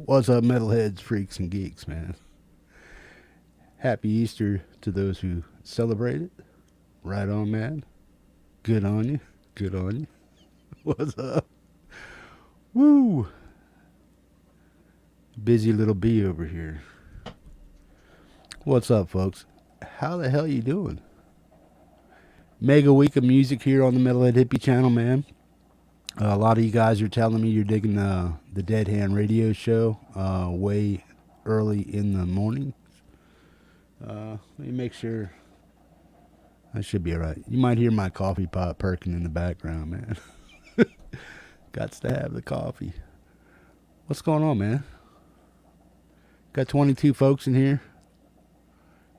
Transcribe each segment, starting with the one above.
What's up, metalheads, freaks, and geeks, man? Happy Easter to those who celebrate it. Right on, man. Good on you. Good on you. What's up? Woo! Busy little bee over here. What's up, folks? How the hell you doing? Mega week of music here on the Metalhead Hippie channel, man. A lot of you guys are telling me you're digging the Dead Hand radio show way early in the morning. Let me make sure. I should be alright. You might hear my coffee pot perking in the background, man. Gots to have the coffee. What's going on, man? Got 22 folks in here.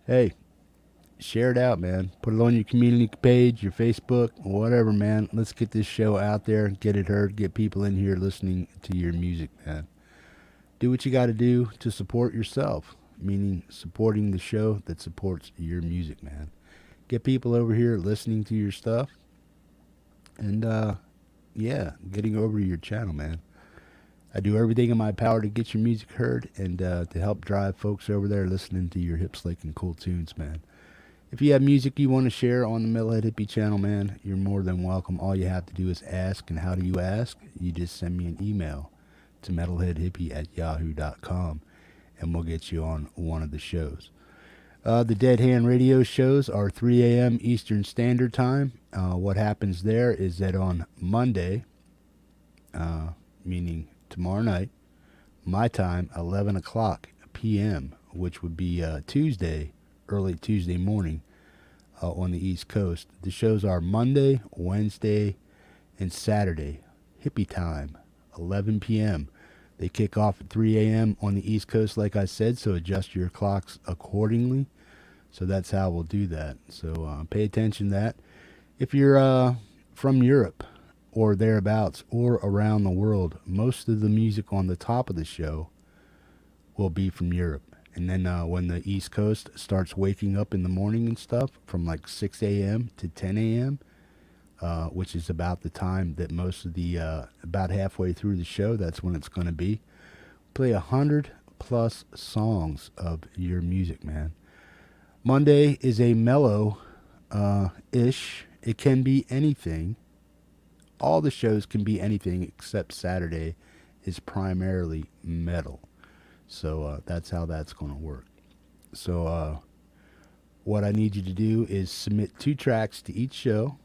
Hey, share it out, man. Put it on your community page, your Facebook, whatever, man. Let's get this show out there, get it heard, get people in here listening to your music, man. Do what you got to do to support yourself, meaning supporting the show that supports your music, man. Get people over here listening to your stuff, and yeah, getting over to your channel, man. I do everything in my power to get your music heard and to help drive folks over there listening to your hip, slick, and cool tunes, man. If you have music you want to share on the Metalhead Hippie channel, man, you're more than welcome. All you have to do is ask, and how do you ask? You just send me an email to metalheadhippie@yahoo.com, and we'll get you on one of the shows. The Dead Hand radio shows are 3 a.m. Eastern Standard Time. What happens there is that on Monday, meaning tomorrow night, my time, 11 o'clock p.m., which would be Tuesday, early Tuesday morning on the East Coast. The shows are Monday, Wednesday, and Saturday. Hippie time, 11 p.m. They kick off at 3 a.m. on the East Coast, like I said, so adjust your clocks accordingly. So that's how we'll do that. So pay attention to that. If you're from Europe or thereabouts or around the world, most of the music on the top of the show will be from Europe. And then when the East Coast starts waking up in the morning and stuff, from like 6 a.m. to 10 a.m., which is about the time that most of the, about halfway through the show, that's when it's going to be. Play 100 plus songs of your music, man. Monday is a mellow ish. It can be anything. All the shows can be anything except Saturday is primarily metal. So that's how that's going to work. So what I need you to do is submit 2 tracks to each show.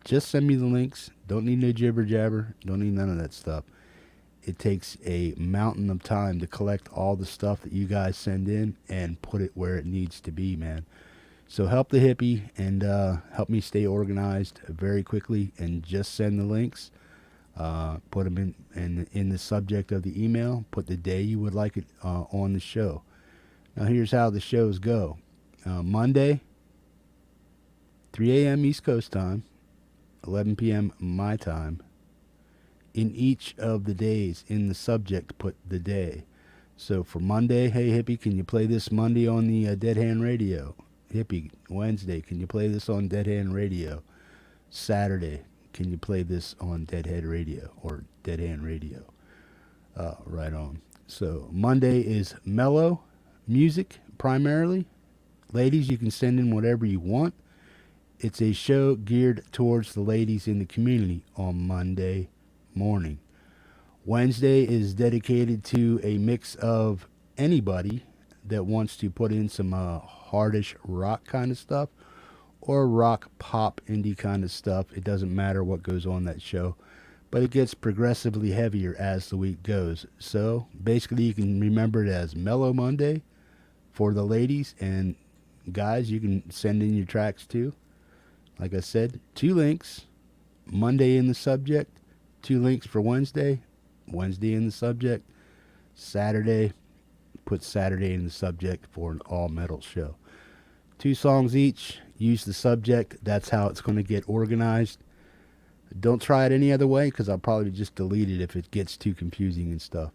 Just send me the links. Don't need no jibber jabber. Don't need none of that stuff. It takes a mountain of time to collect all the stuff that you guys send in and put it where it needs to be, man. So help the hippie and help me stay organized very quickly, and just send the links. Put them in the subject of the email. Put the day you would like it on the show. Now here's how the shows go. Monday, 3 a.m. East Coast time, 11 p.m. my time. In each of the days, in the subject, put the day. So for Monday, hey hippie, can you play this Monday on the Dead Hand Radio? Hippie, Wednesday, can you play this on Dead Hand Radio? Saturday, can you play this on Deadhead Radio or Dead Hand Radio? Right on. So Monday is mellow music primarily. Ladies, you can send in whatever you want. It's a show geared towards the ladies in the community on Monday morning. Wednesday is dedicated to a mix of anybody that wants to put in some hardish rock kind of stuff or rock pop indie kind of stuff. It doesn't matter what goes on that show, but it gets progressively heavier as the week goes. So basically you can remember it as Mellow Monday for the ladies, and guys, you can send in your tracks too. Like I said, 2 links, Monday in the subject, 2 links for Wednesday, Wednesday in the subject, Saturday, put Saturday in the subject for an all metal show. 2 songs each, use the subject. That's how it's going to get organized. Don't try it any other way, because I'll probably just delete it if it gets too confusing and stuff.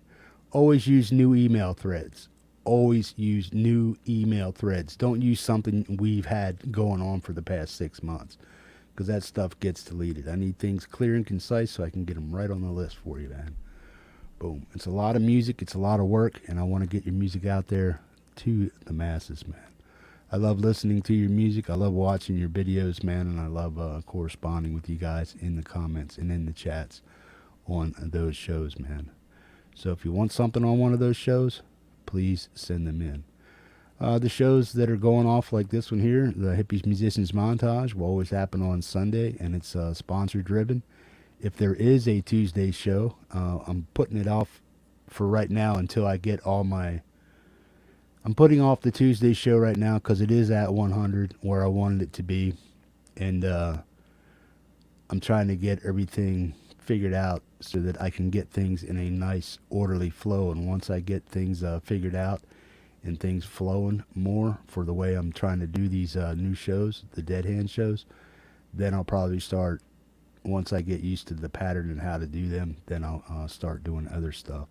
Always use new email threads. Always use new email threads. Don't use something we've had going on for the past 6 months, because that stuff gets deleted. I need things clear and concise so I can get them right on the list for you, man. Boom. It's a lot of music. It's a lot of work, and I want to get your music out there to the masses, man. I love listening to your music. I love watching your videos, man, and I love corresponding with you guys in the comments and in the chats on those shows, man. So if you want something on one of those shows, please send them in. The shows that are going off like this one here, the Hippies Musicians Montage, will always happen on Sunday, and it's sponsor driven. If there is a Tuesday show, I'm putting it off for right now until I get all my... I'm putting off the Tuesday show right now because it is at 100 where I wanted it to be, and I'm trying to get everything figured out so that I can get things in a nice, orderly flow. And once I get things figured out and things flowing more for the way I'm trying to do these new shows, the Dead Hand shows, then I'll probably start, once I get used to the pattern and how to do them, then I'll start doing other stuff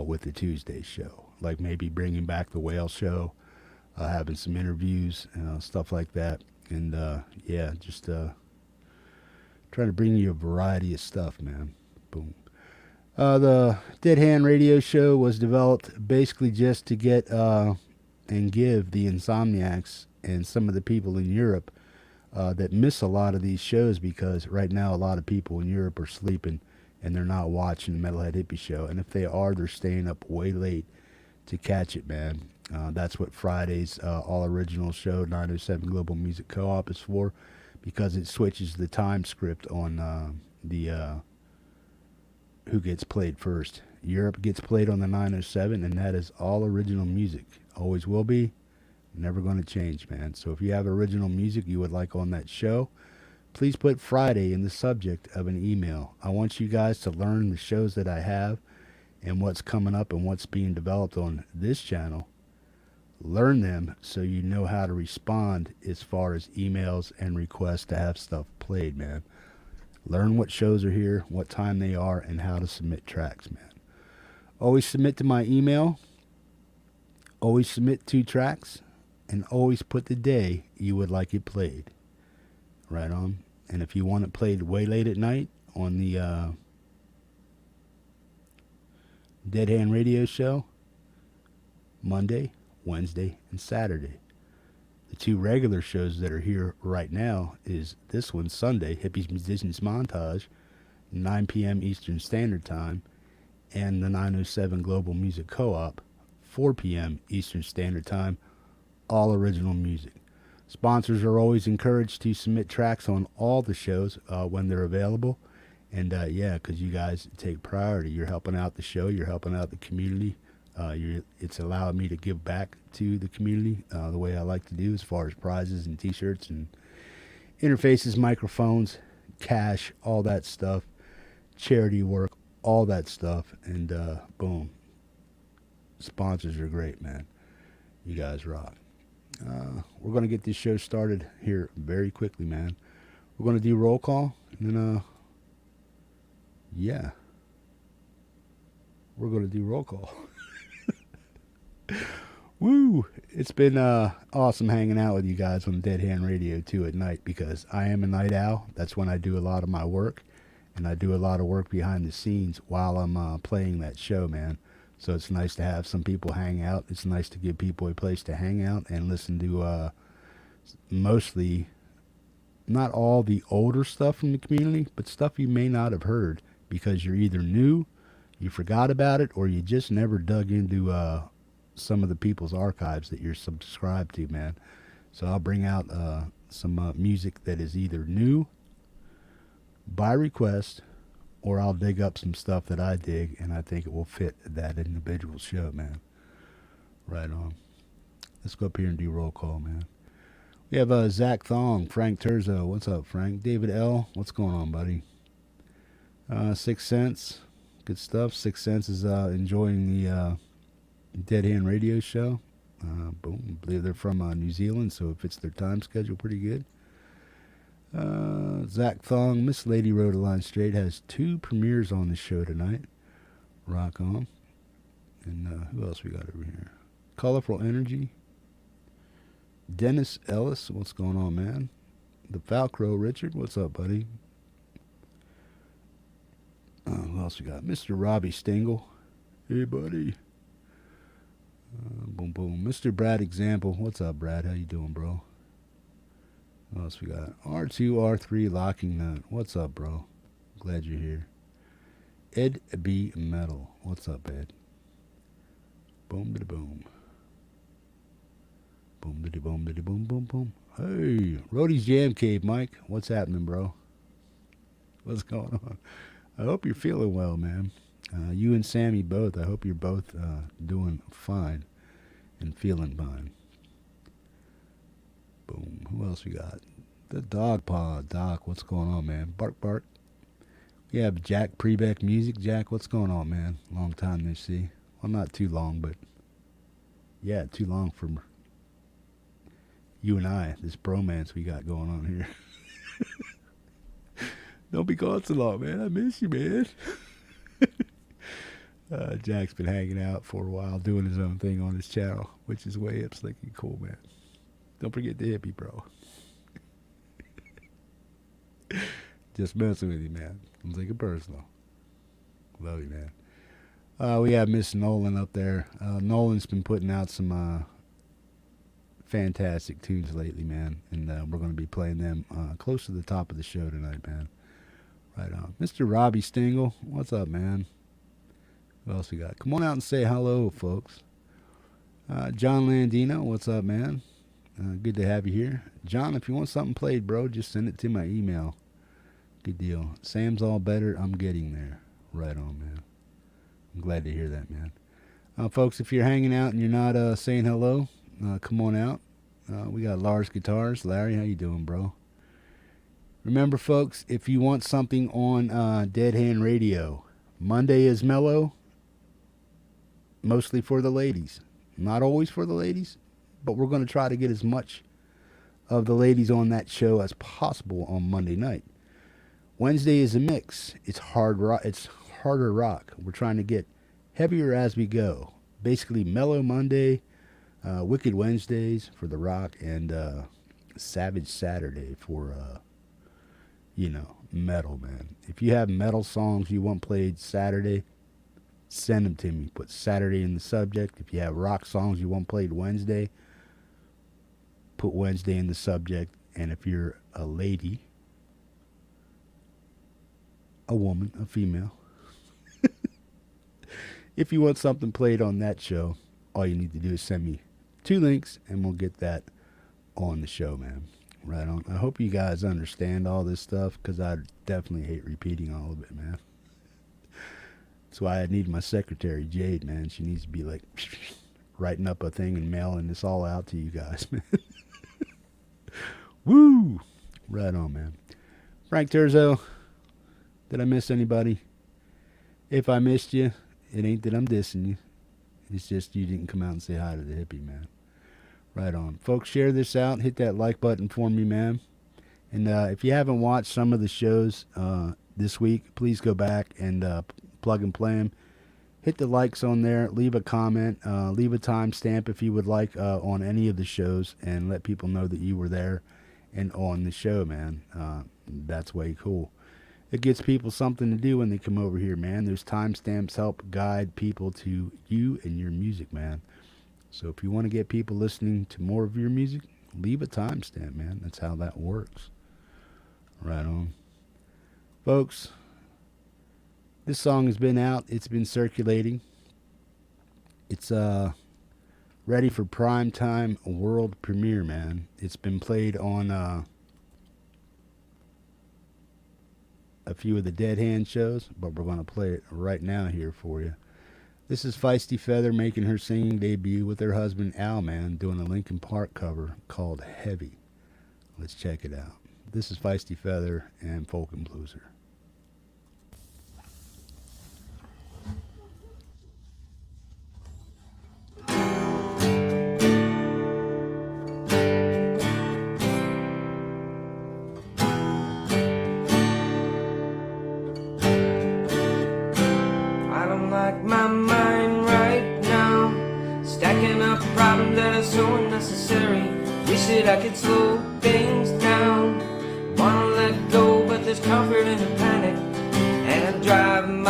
with the Tuesday show. Like maybe bringing back the Whale show, having some interviews, stuff like that. And yeah, just trying to bring you a variety of stuff, man. Boom. The Dead Hand radio show was developed basically just to get and give the insomniacs and some of the people in Europe that miss a lot of these shows, because right now a lot of people in Europe are sleeping and they're not watching the Metalhead Hippie show. And if they are, they're staying up way late to catch it, man. That's what Friday's all original show, 907 Global Music Co-op, is for, because it switches the time script on the who gets played first. Europe gets played on the 907, and that is all original music. Always will be. Never going to change, man. So if you have original music you would like on that show, please put Friday in the subject of an email. I want you guys to learn the shows that I have and what's coming up and what's being developed on this channel. Learn them so you know how to respond as far as emails and requests to have stuff played, man. Learn what shows are here, what time they are, and how to submit tracks, man. Always submit to my email. Always submit 2 tracks. And always put the day you would like it played. Right on. And if you want it played way late at night on the Dead Hand radio show, Monday, Wednesday, and Saturday. The 2 regular shows that are here right now is this one, Sunday, Hippies Musicians Montage, 9 p.m. Eastern Standard Time, and the 907 Global Music Co-op, 4 p.m. Eastern Standard Time, all original music. Sponsors are always encouraged to submit tracks on all the shows when they're available. And yeah, because you guys take priority. You're helping out the show. You're helping out the community. It's allowed me to give back to the community the way I like to do, as far as prizes and t-shirts and interfaces, microphones, cash, all that stuff, charity work, all that stuff. And boom, sponsors are great, man. You guys rock. We're going to get this show started here very quickly, man. We're going to do roll call, and then yeah, we're going to do roll call. Woo! It's been awesome hanging out with you guys on Dead Hand Radio too at night, because I am a night owl. That's when I do a lot of my work, and I do a lot of work behind the scenes while I'm playing that show, man. So it's nice to have some people hang out. It's nice to give people a place to hang out and listen to mostly, not all the older stuff from the community, but stuff you may not have heard because you're either new, you forgot about it, or you just never dug into some of the people's archives that you're subscribed to, man. So I'll bring out some music that is either new, by request, or I'll dig up some stuff that I dig and I think it will fit that individual show, man. Right on. Let's go up here and do roll call, man. We have Zach Thong, Frank Terzo. What's up, Frank? David L. What's going on, buddy? 6 Cents. Good stuff. 6 Cents is enjoying the Dead Hand radio show. Boom. I believe they're from New Zealand, so it fits their time schedule pretty good. Zach Thong, Miss Lady Rode a Line Straight, has 2 premieres on the show tonight. Rock on. And who else we got over here? Colourful Energy. Dennis Ellis, what's going on, man? The Falcro Richard, what's up, buddy? Who else we got? Mr. Robbie Stingle. Hey, buddy. Boom, boom. Mr. Bradexample. What's up, Brad? How you doing, bro? What else we got? R2, R3, Locking Nut. What's up, bro? Glad you're here. Ed B. Metal. What's up, Ed? Boom, diddy, boom. Boom, diddy, boom, diddy, boom, boom, boom. Hey, Rhodey's Jam Cave, Mike. What's happening, bro? What's going on? I hope you're feeling well, man. You and Sammy both. I hope you're both doing fine and feeling fine. Boom. Who else we got? TheDogPa. Doc, what's going on, man? Bark, bark. We have Jack Prebeck Music. Jack, what's going on, man? Long time no see. Well, not too long, but yeah, too long for you and I, this bromance we got going on here. Don't be gone so long, man. I miss you, man. Jack's been hanging out for a while, doing his own thing on his channel, which is way up slick and cool, man. Don't forget the hippie, bro. Just messing with you, man. I'm taking personal. Love you, man. We have Miss Nolan up there. Nolan's been putting out some fantastic tunes lately, man. And we're going to be playing them close to the top of the show tonight, man. Right on. Mr. Robbie Stingle, what's up, man? What else we got? Come on out and say hello, folks. John Landino, what's up, man? Good to have you here. John, if you want something played, bro, just send it to my email. Good deal. Sam's all better. I'm getting there. Right on, man. I'm glad to hear that, man. Folks, if you're hanging out and you're not saying hello, come on out. We got Lars Guitars. Larry, how you doing, bro? Remember, folks, if you want something on Dead Hand Radio, Monday is mellow, mostly for the ladies. Not always for the ladies, but we're going to try to get as much of the ladies on that show as possible on Monday night. Wednesday is a mix. It's hard rock. It's harder rock. We're trying to get heavier as we go. Basically, mellow Monday, Wicked Wednesdays for the rock, and Savage Saturday for metal, man. If you have metal songs you want played Saturday, send them to me. Put Saturday in the subject. If you have rock songs you want played Wednesday, put Wednesday in the subject. And if you're a lady, a woman, a female, if you want something played on that show, all you need to do is send me 2 links and we'll get that on the show, man. Right on. I hope you guys understand all this stuff, because I definitely hate repeating all of it, man. That's why I need my secretary, Jade, man. She needs to be like writing up a thing and mailing this all out to you guys, man. Woo! Right on, man. Frank Terzo, did I miss anybody? If I missed you, it ain't that I'm dissing you. It's just you didn't come out and say hi to the hippie, man. Right on. Folks, share this out. Hit that like button for me, man. And if you haven't watched some of the shows this week, please go back and plug and play them. Hit the likes on there. Leave a comment. Leave a timestamp if you would like on any of the shows, and let people know that you were there and on the show, man. That's way cool. It gets people something to do when they come over here, man. Those timestamps help guide people to you and your music, man. So if you want to get people listening to more of your music, leave a timestamp, man. That's how that works. Right on. Folks, this song has been out. It's been circulating. It's ready for prime time world premiere, man. It's been played on a few of the Dead Hand shows, but we're going to play it right now here for you. This is Feisty Feather making her singing debut with her husband Al, man, doing a Linkin Park cover called Heavy. Let's check it out. This is Feisty Feather and Folk and Blueser. My mind right now, stacking up problems that are so unnecessary. Wish that I could slow things down. Wanna let go, but there's comfort in the panic, and I drive my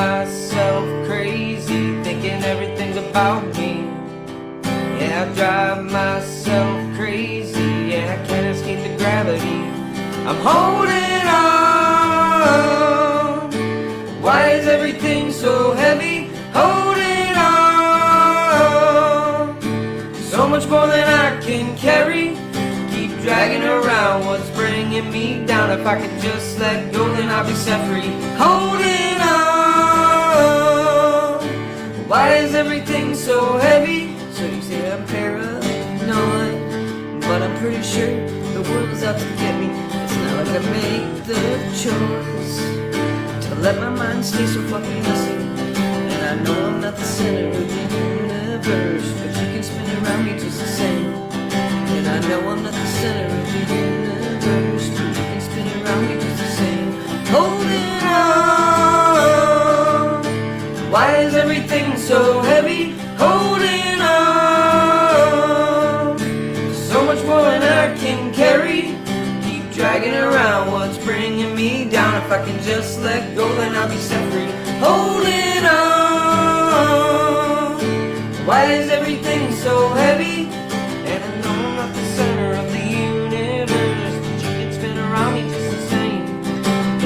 about me. Yeah, I drive myself crazy. Yeah, I can't escape the gravity. I'm holding on. Why is everything so heavy? Holding on. So much more than I can carry. Keep dragging around what's bringing me down. If I could just let go, then I'll be set free. Holding on. Why is everything so heavy? So you say I'm paranoid, but I'm pretty sure the world's out to get me. It's not like I made the choice to let my mind stay so fucking messy. And I know I'm not the center of the universe, but you can spin around me just the same. And I know I'm not the center of the universe, but you can spin around me just the same. Holding on. Why is everything so heavy? Holding on. So much more than I can carry. Keep dragging around what's bringing me down. If I can just let go, then I'll be set free. Holding on. Why is everything so heavy? And I know I'm not the center of the universe, but you can spin around me just the same.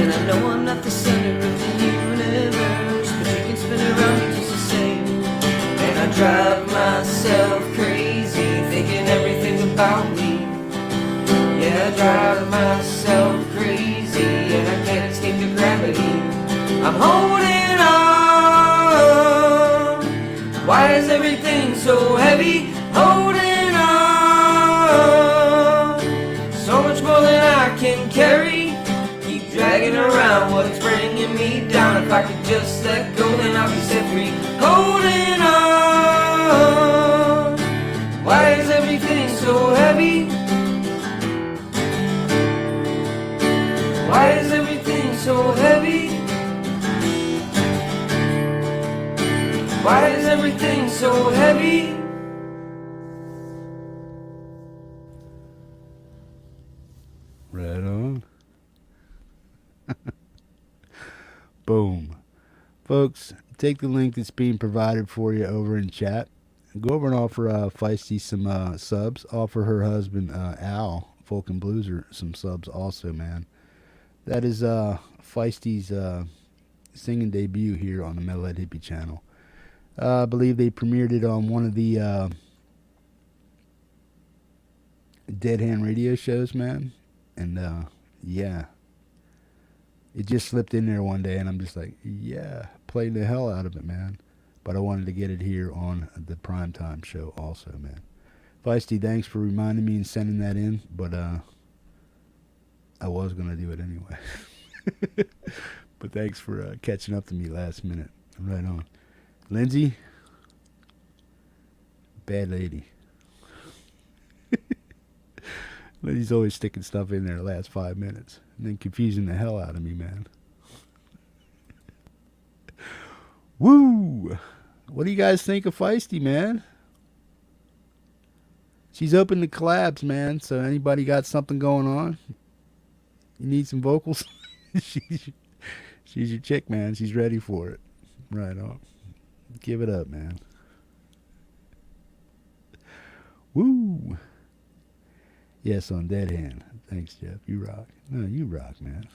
And I know I'm not the center of the universe, but you can spin around me just the same. And I drive myself crazy, thinking everything's about me. Yeah, I drive myself crazy, and I can't escape the gravity. I'm holding on. Why is everything so heavy? Holding on. So much more than I can carry. Keep dragging around what's bringing me down. If I could just let go, then I'll be set free. Holding on. Why is everything so heavy? Why is everything so heavy? Why is everything so heavy? Right on. Boom. Folks, take the link that's being provided for you over in chat. Go over and offer Feisty some subs. Offer her husband, Al, Folk and Blueser, some subs also, man. That is Feisty's singing debut here on the Metalhead Hippie channel. I believe they premiered it on one of the Dead Hand radio shows, man. And yeah, it just slipped in there one day, and I'm just like, yeah, played the hell out of it, man. But I wanted to get it here on the primetime show also, man. Feisty, thanks for reminding me and sending that in, but I was going to do it anyway. But thanks for catching up to me last minute. Right on. Lindsay, bad lady. Lindsay's always sticking stuff in there the last 5 minutes and then confusing the hell out of me, man. Woo! What do you guys think of Feisty, man? She's open to collabs, man, so anybody got something going on? You need some vocals? She's your chick, man. She's ready for it. Right on. Give it up, man. Woo! Yes, on Dead Hand. Thanks, Jeff. You rock. No, you rock, man.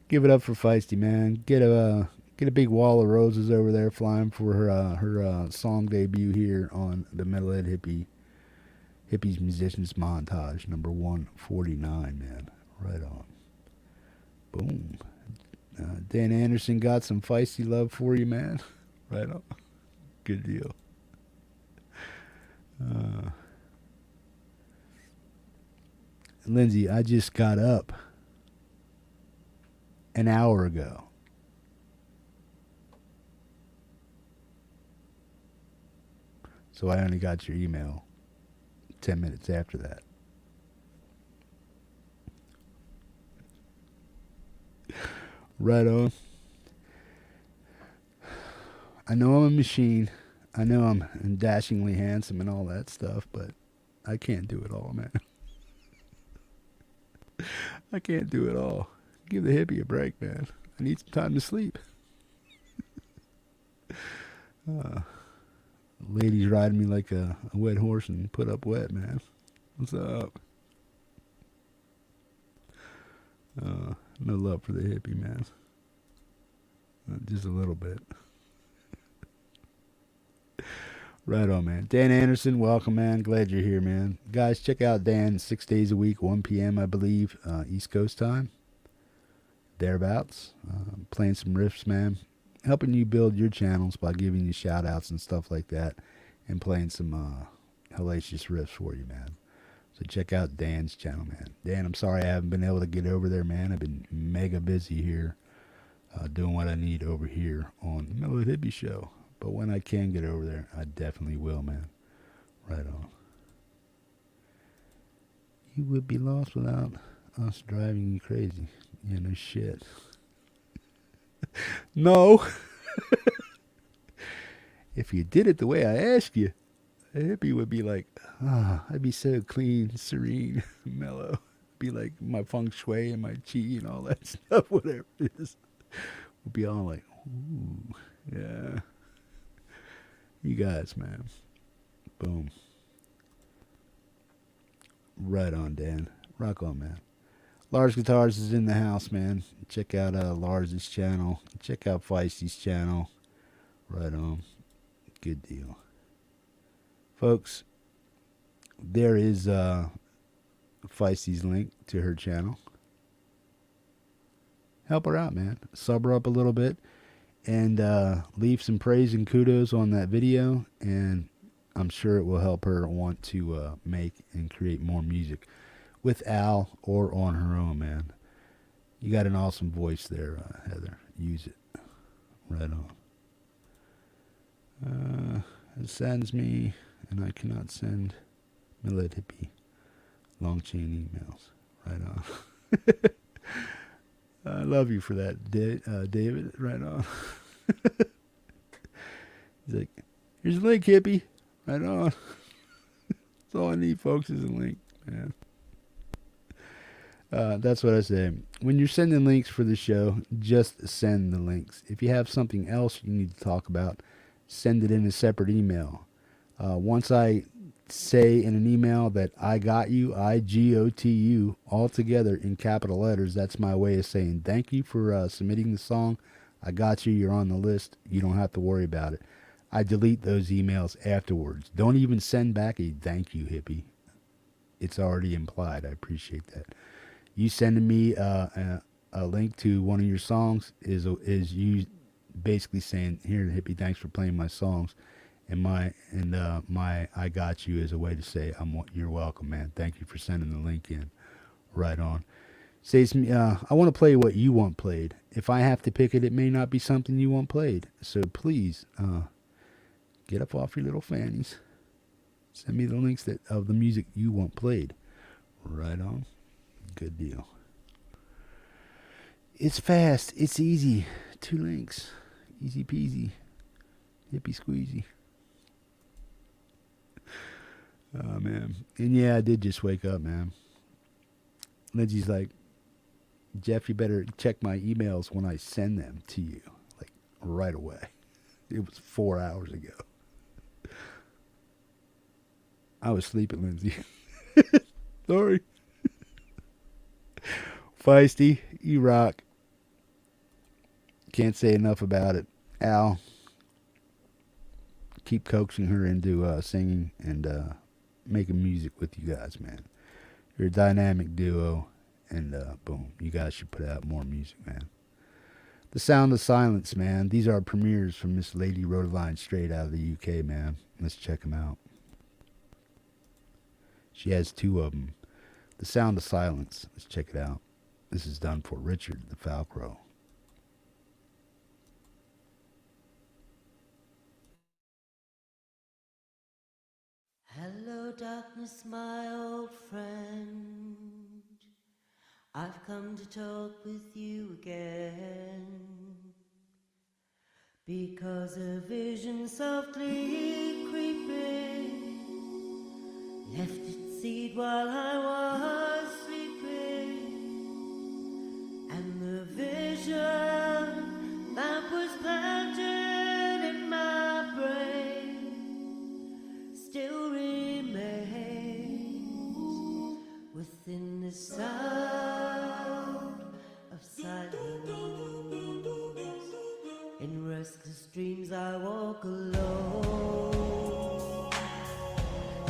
Give it up for Feisty, man. Get a big wall of roses over there flying for her song debut here on the Metalhead Hippie's Musicians Montage, number 149, man. Right on. Boom. Dan Anderson got some Feisty love for you, man. Right on. Good deal. Lindsay, I just got up an hour ago. So I only got your email 10 minutes after that. Right on. I know I'm a machine. I know I'm dashingly handsome and all that stuff, but I can't do it all, man. I can't do it all. Give the hippie a break, man. I need some time to sleep. Ladies riding me like a wet horse and put up wet, man. What's up? No love for the hippie, man. Just a little bit. Right on, man. Dan Anderson, welcome, man. Glad you're here, man. Guys, check out Dan 6 days a week, 1 p.m., I believe, East Coast time. Thereabouts. Playing some riffs, man. Helping you build your channels by giving you shout outs and stuff like that. And playing some hellacious riffs for you, man. So check out Dan's channel, man. Dan, I'm sorry I haven't been able to get over there, man. I've been mega busy here. Doing what I need over here on the Metalhead Hippie Show. But when I can get over there, I definitely will, man. Right on. You would be lost without us driving you crazy. Yeah, no shit. No. If you did it the way I asked you, a hippie would be like, I'd be so clean, serene, mellow. Be like my feng shui and my chi and all that stuff, whatever it is. We'll be all like, ooh, yeah. You guys, man. Boom. Right on, Dan. Rock on, man. Lars Guitars is in the house, man. Check out Lars's channel. Check out Feisty's channel. Right on. Good deal. Folks, there is Feisty's link to her channel. Help her out, man. Sub her up a little bit. And leave some praise and kudos on that video. And I'm sure it will help her want to make and create more music with Al or on her own, man. You got an awesome voice there, Heather. Use it. Right on. It saddens me, and I cannot send Metalhead Hippie long chain emails. Right on. I love you for that, David. Right on. He's like, here's a link, hippie. Right on. That's all I need, folks, is a link, man. That's what I say. When you're sending links for the show, just send the links. If you have something else you need to talk about, send it in a separate email. Once I say in an email that I got you, I-G-O-T-U, all together in capital letters, that's my way of saying thank you for submitting the song. I got you. You're on the list. You don't have to worry about it. I delete those emails afterwards. Don't even send back a thank you, hippie. It's already implied. I appreciate that. You sending me a link to one of your songs is you basically saying, here, hippie, thanks for playing my songs. And my I got you is a way to say you're welcome, man. Thank you for sending the link in. Right on. Says to me, I want to play what you want played. If I have to pick it, it may not be something you want played. So please, get up off your little fannies. Send me the links of the music you want played. Right on. Good deal. It's fast. It's easy. 2 links. Easy peasy. Hippie squeezy. Oh, man. And yeah, I did just wake up, man. Lindsay's like, Jeff, you better check my emails when I send them to you. Like, right away. It was 4 hours ago. I was sleeping, Lindsay. Sorry. Feisty, you rock. Can't say enough about it. Al, keep coaxing her into singing and making music with you guys, man. You're a dynamic duo, and boom, you guys should put out more music, man. The Sound of Silence, man. These are premieres from Miss Lady Rodeline straight out of the UK, man. Let's check them out. She has 2 of them. The Sound of Silence. Let's check it out. This is done for Richard the Falcrow. Hello, darkness, my old friend. I've come to talk with you again. Because a vision softly creeping left its seed while I was sleeping. And the vision that was planted in my brain streams I walk alone,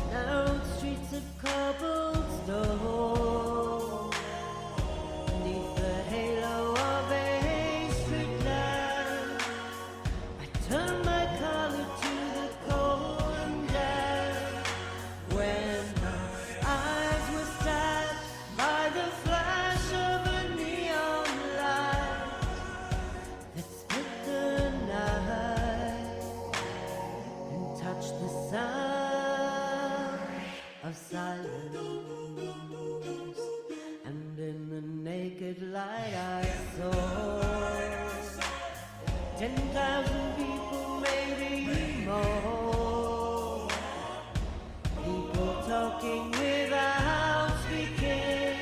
narrow streets of cobblestone, beneath the halo of a street lamp. I turn my collar to the cold and damp. When my eyes were stabbed by the flash of a neon light that split the night and touched the sound of silence, and in the naked light I saw 10,000 people, maybe more, people talking without speaking,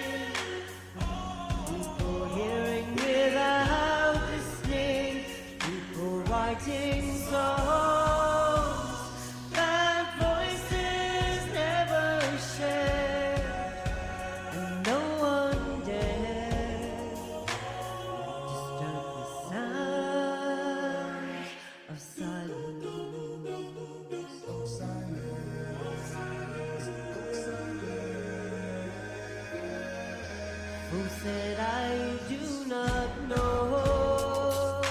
people hearing without listening, people writing songs that voices never share, and no one dared disturb the sounds of silence. Who said I do not know?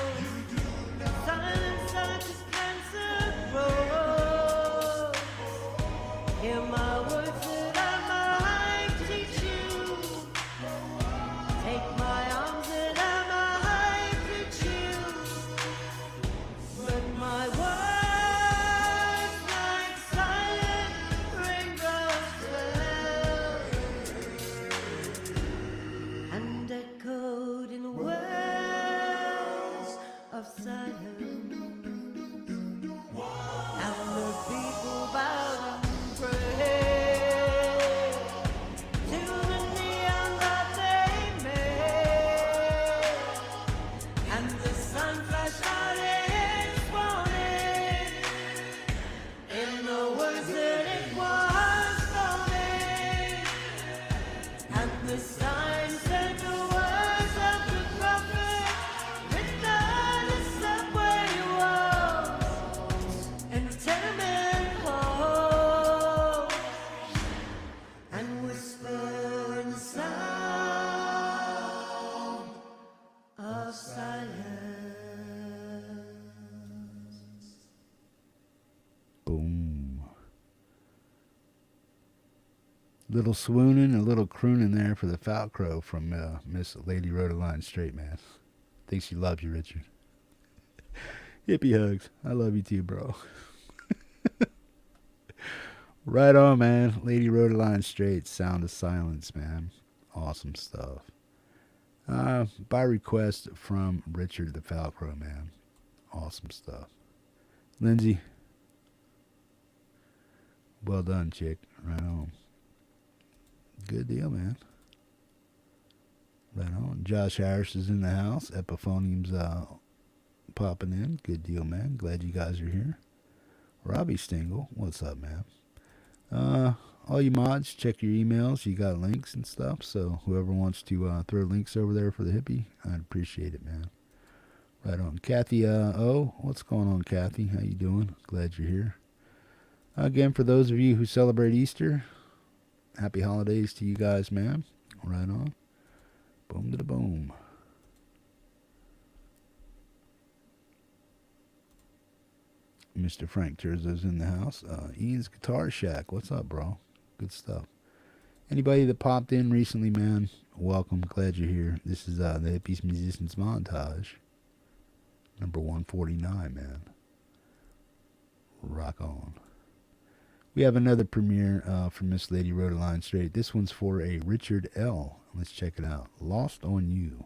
Silence such as cancer grows. Hear my words that I might teach you. Take my arms that I might reach you. But my words like silent raindrops fell and echoed in wells of silence. And the people bowed and prayed to the neon that they made, and the sun flashed out its warning in the words that it was spoken, and the sign said the words of the prophet written on the subway walls and tenement halls, and whisper in the sound of silence. Boom. Little swooning, a little crooning there for the Falcrow from Miss Lady Rhoda Line Straight, man. Think she loves you, Richard. Hippie hugs. I love you too, bro. Right on, man. Lady Rhoda Line Straight, Sound of Silence, man. Awesome stuff. By request from Richard the Falcrow, man. Awesome stuff. Lindsay. Well done, chick. Right on. Good deal, man. Right on. Josh Harris is in the house. Epiphonium's popping in. Good deal, man. Glad you guys are here. Robbie Stingle, what's up, man? All you mods, check your emails. You got links and stuff. So whoever wants to throw links over there for the hippie, I'd appreciate it, man. Right on. Cathy, what's going on, Cathy? How you doing? Glad you're here. Again, for those of you who celebrate Easter, happy holidays to you guys, man. Right on. Boom to the boom. Mr. Frank Terzo's in the house. Ian's Guitar Shack. What's up, bro? Good stuff. Anybody that popped in recently, man, welcome. Glad you're here. This is the Hippies Musicians Montage. Number 149, man. Rock on. We have another premiere from Miss Lady Rhoda Line Straight. This one's for a Richard L. Let's check it out. Lost on You.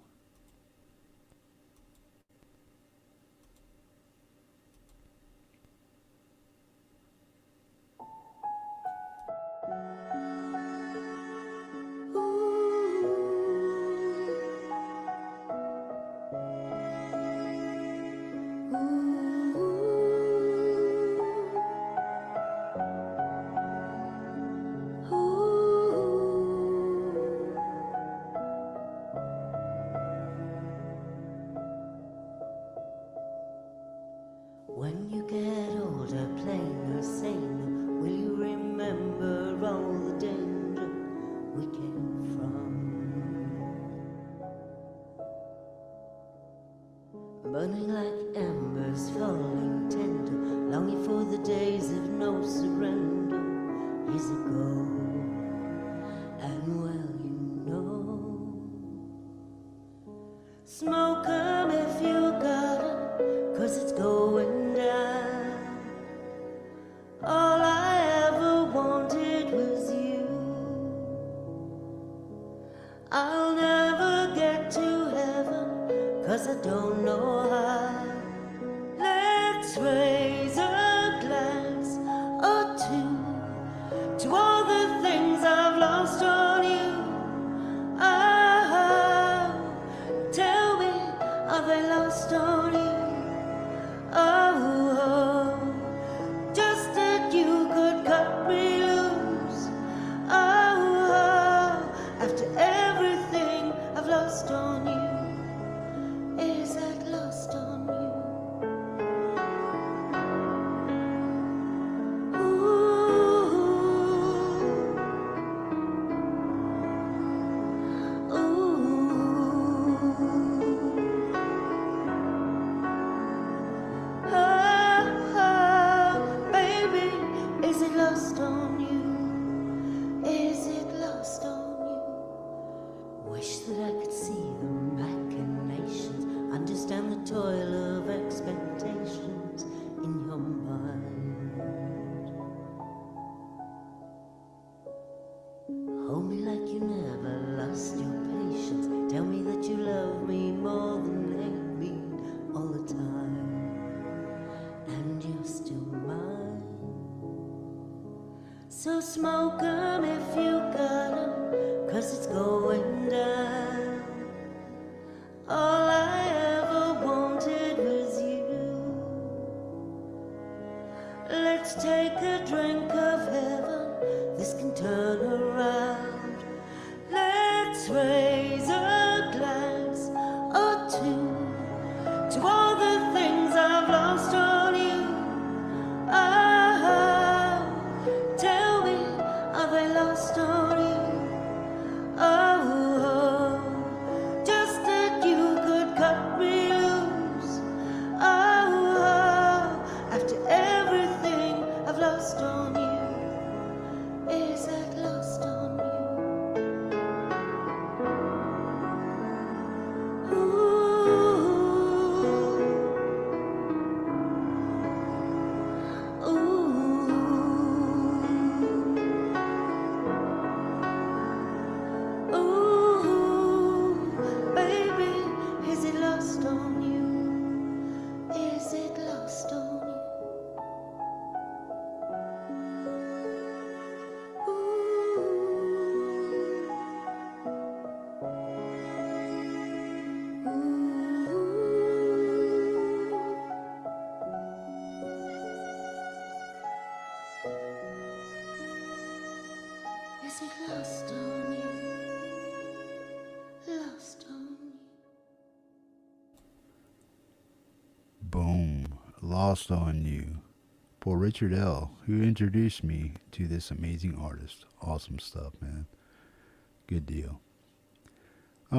When you get older, plain or sane, will you remember all the danger we came from? Burning like embers, falling tender, longing for the days of no surrender. Years ago, and well you know, smoke 'em if you got 'em, 'cause it's going down. All I ever wanted was you. I'll never get to heaven, 'cause I don't know how. Let's raise a glass or two to all the things I've lost on you. Oh, tell me, are they lost on you? Oh, just that you could cut me loose. Oh, after everything I've lost on you, is that lost on you? So smoke 'em if you got 'em, 'cause it's going down. All I ever wanted was you. Let's take a drink of heaven, this can turn around. Let's raise a glass or two to all the things I've lost on you. Lost on you. Oh, just that you could cut me loose. Oh, after everything I've lost on you, is that lost on you? Is it lost on you? Lost on you. Boom. Lost on You. Poor Richard L., who introduced me to this amazing artist. Awesome stuff, man. Good deal.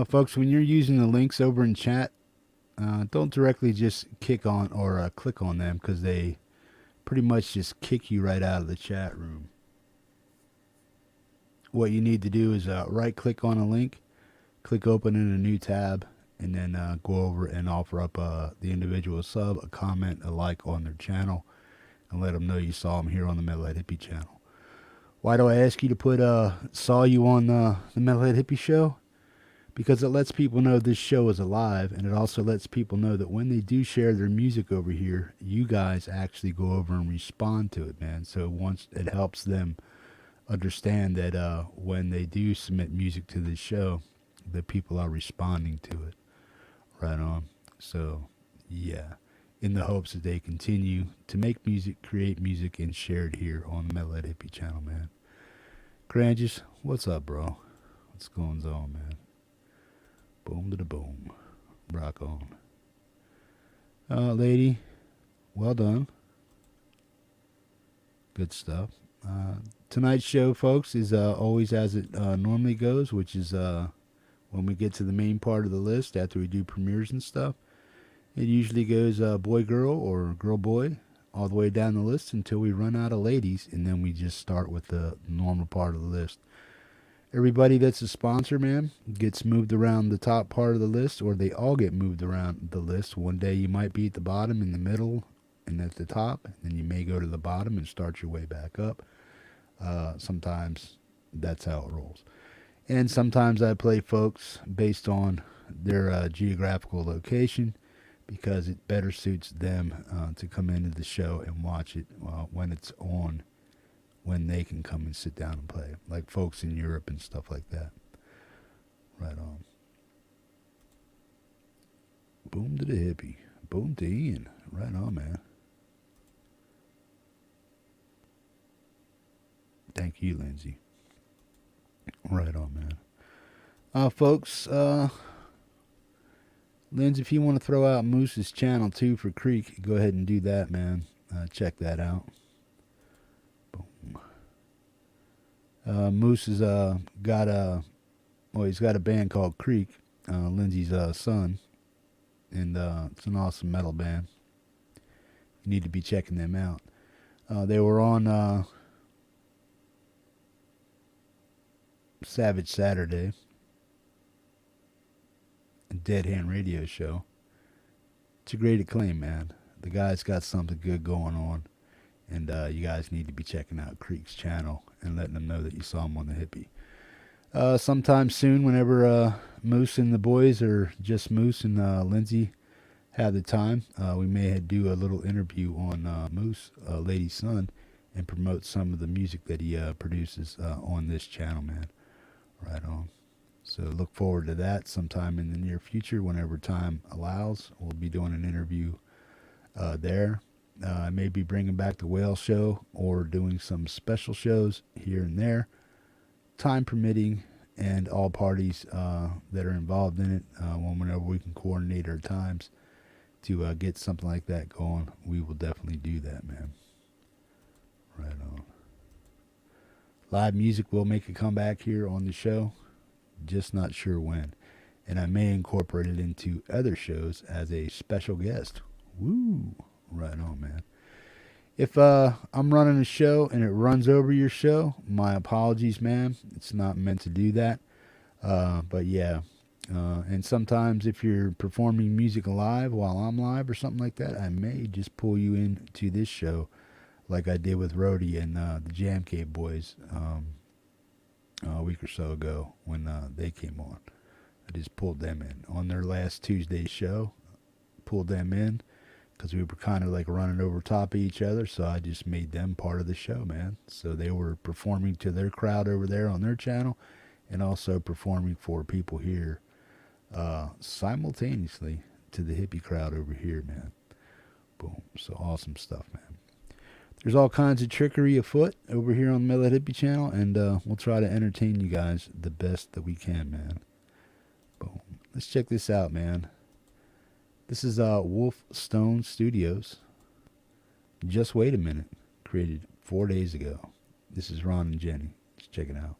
Folks, when you're using the links over in chat, don't directly just click on them, because they pretty much just kick you right out of the chat room. What you need to do is right click on a link, click open in a new tab, and then go over and offer up the individual sub, a comment, a like on their channel, and let them know you saw them here on the Metalhead Hippie channel. Why do I ask you to put saw you on the Metalhead Hippie show? Because it lets people know this show is alive, and it also lets people know that when they do share their music over here, you guys actually go over and respond to it, man. So once it helps them understand that when they do submit music to this show, that people are responding to it. Right on. So, yeah. In the hopes that they continue to make music, create music, and share it here on the Metalhead Hippie channel, man. Cranges, what's up, bro? What's going on, man? Boom to the boom. Rock on. Lady, Well done. Good stuff. Tonight's show, folks, is always as it normally goes, which is when we get to the main part of the list after we do premieres and stuff. It usually goes boy-girl or girl-boy all the way down the list until we run out of ladies, and then we just start with the normal part of the list. Everybody that's a sponsor, man, gets moved around the top part of the list, or they all get moved around the list. One day you might be at the bottom, in the middle, and at the top, and then you may go to the bottom and start your way back up. Sometimes that's how it rolls. And sometimes I play folks based on their geographical location, because it better suits them to come into the show and watch it when it's on, when they can come and sit down and play, like folks in Europe and stuff like that. Right on. Boom to the hippie. Boom to Ian. Right on, man. Thank you, Lindsay. Right on, man. Folks, Lindsay, if you want to throw out Moose's channel too for Creek, go ahead and do that, man. Check that out. Boom. Moose has he's got a band called Creek, Lindsay's son, and it's an awesome metal band. You need to be checking them out. They were on Savage Saturday, a Dead Hand radio show. It's a great acclaim, man. The guy's got something good going on, and you guys need to be checking out Creek's channel and letting them know that you saw him on the Hippie. Sometime soon, whenever Moose and the boys, or just Moose and Lindsay, have the time, we may do a little interview on Moose, Lady's son, and promote some of the music that he produces on this channel, man. Right on. So look forward to that sometime in the near future, whenever time allows. We'll be doing an interview there. I may be bringing back the Whale Show, or doing some special shows here and there, time permitting, and all parties that are involved in it. Whenever we can coordinate our times to get something like that going, we will definitely do that, man. Right on. Live music will make a comeback here on the show, just not sure when. And I may incorporate it into other shows as a special guest. Woo! Right on, man. If I'm running a show and it runs over your show, my apologies, man. It's not meant to do that. But yeah. And sometimes if you're performing music live while I'm live or something like that, I may just pull you into this show, like I did with Rhodey and the Jam Cave boys a week or so ago when they came on. I just pulled them in on their last Tuesday show. Pulled them in because we were kind of like running over top of each other, so I just made them part of the show, man. So they were performing to their crowd over there on their channel, and also performing for people here simultaneously to the hippie crowd over here, man. Boom. So awesome stuff, man. There's all kinds of trickery afoot over here on the Metalhead Hippie channel, and we'll try to entertain you guys the best that we can, man. Boom. Let's check this out, man. This is Wolf Stone Studios. Just Wait a Minute, created 4 days ago. This is Ron and Jenny. Let's check it out.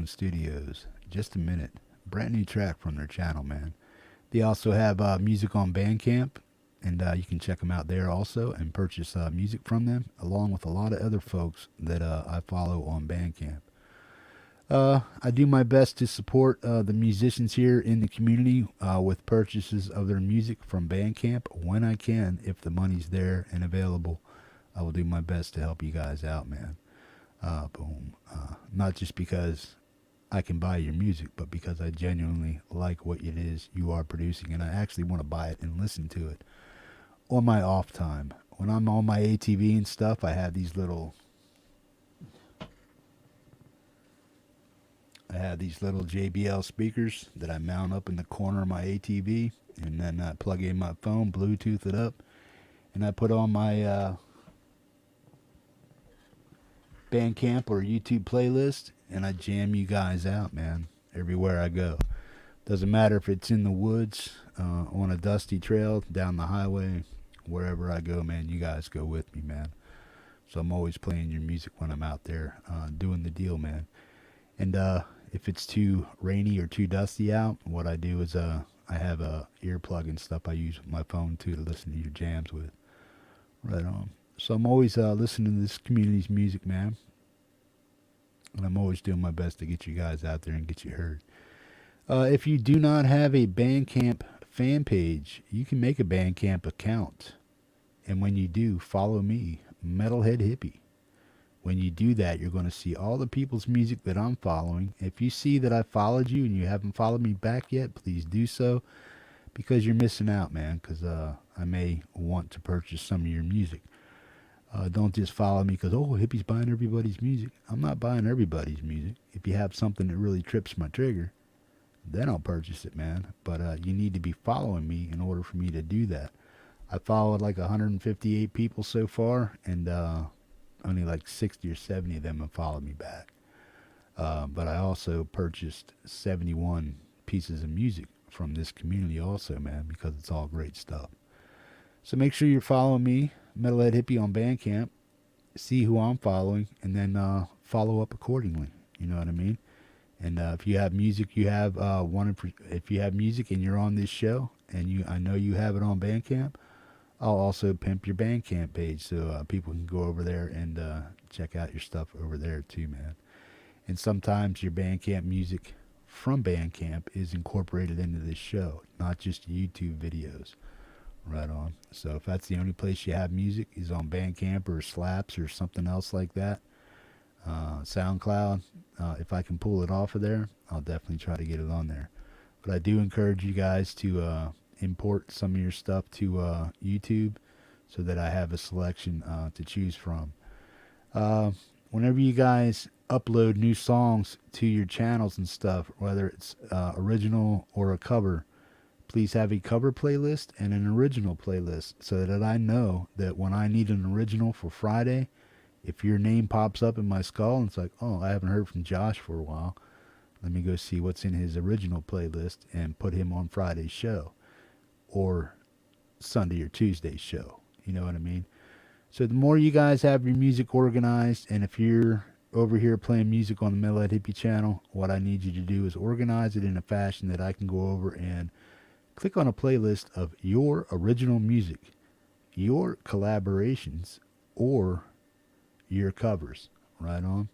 Studios. Just a minute. Brand new track from their channel, man. They also have music on Bandcamp, and you can check them out there also and purchase music from them, along with a lot of other folks that I follow on Bandcamp. I do my best to support the musicians here in the community with purchases of their music from Bandcamp when I can. If the money's there and available, I will do my best to help you guys out, man. Boom. Not just because I can buy your music, but because I genuinely like what it is you are producing, and I actually want to buy it and listen to it on my off time. When I'm on my ATV and stuff, I have these little J.D.L speakers that I mount up in the corner of my ATV, and then I plug in my phone, Bluetooth it up, and I put on my Bandcamp or YouTube playlist, and I jam you guys out, man, everywhere I go. Doesn't matter if it's in the woods, on a dusty trail, down the highway, wherever I go, man, you guys go with me, man. So I'm always playing your music when I'm out there doing the deal, man. And if it's too rainy or too dusty out, what I do is I have a earplug and stuff I use with my phone too to listen to your jams with. Right on. So I'm always listening to this community's music, man. And I'm always doing my best to get you guys out there and get you heard. If you do not have a Bandcamp fan page, you can make a Bandcamp account. And when you do, follow me, Metalhead Hippie. When you do that, you're going to see all the people's music that I'm following. If you see that I followed you and you haven't followed me back yet, please do so. Because you're missing out, man. Because I may want to purchase some of your music. Don't just follow me because, Hippie's buying everybody's music. I'm not buying everybody's music. If you have something that really trips my trigger, then I'll purchase it, man. But you need to be following me in order for me to do that. I followed like 158 people so far, and only like 60 or 70 of them have followed me back. But I also purchased 71 pieces of music from this community also, man, because it's all great stuff. So make sure you're following me, Metalhead Hippie, on Bandcamp. See who I'm following, and then follow up accordingly. You know what I mean? And if you have music, if you have music and you're on this show, and I know you have it on Bandcamp, I'll also pimp your Bandcamp page so people can go over there and check out your stuff over there too, man. And sometimes your Bandcamp music from Bandcamp is incorporated into this show, not just YouTube videos. Right on. So if that's the only place you have music is on Bandcamp or Slaps or something else like that, SoundCloud, if I can pull it off of there, I'll definitely try to get it on there. But I do encourage you guys to import some of your stuff to YouTube so that I have a selection to choose from. Whenever you guys upload new songs to your channels and stuff, whether it's original or a cover, please have a cover playlist and an original playlist so that I know that when I need an original for Friday, if your name pops up in my skull and it's like, oh, I haven't heard from Josh for a while, let me go see what's in his original playlist and put him on Friday's show or Sunday or Tuesday's show. You know what I mean? So the more you guys have your music organized, and if you're over here playing music on the Metalhead Hippie channel, what I need you to do is organize it in a fashion that I can go over and click on a playlist of your original music, your collaborations, or your covers. Right on?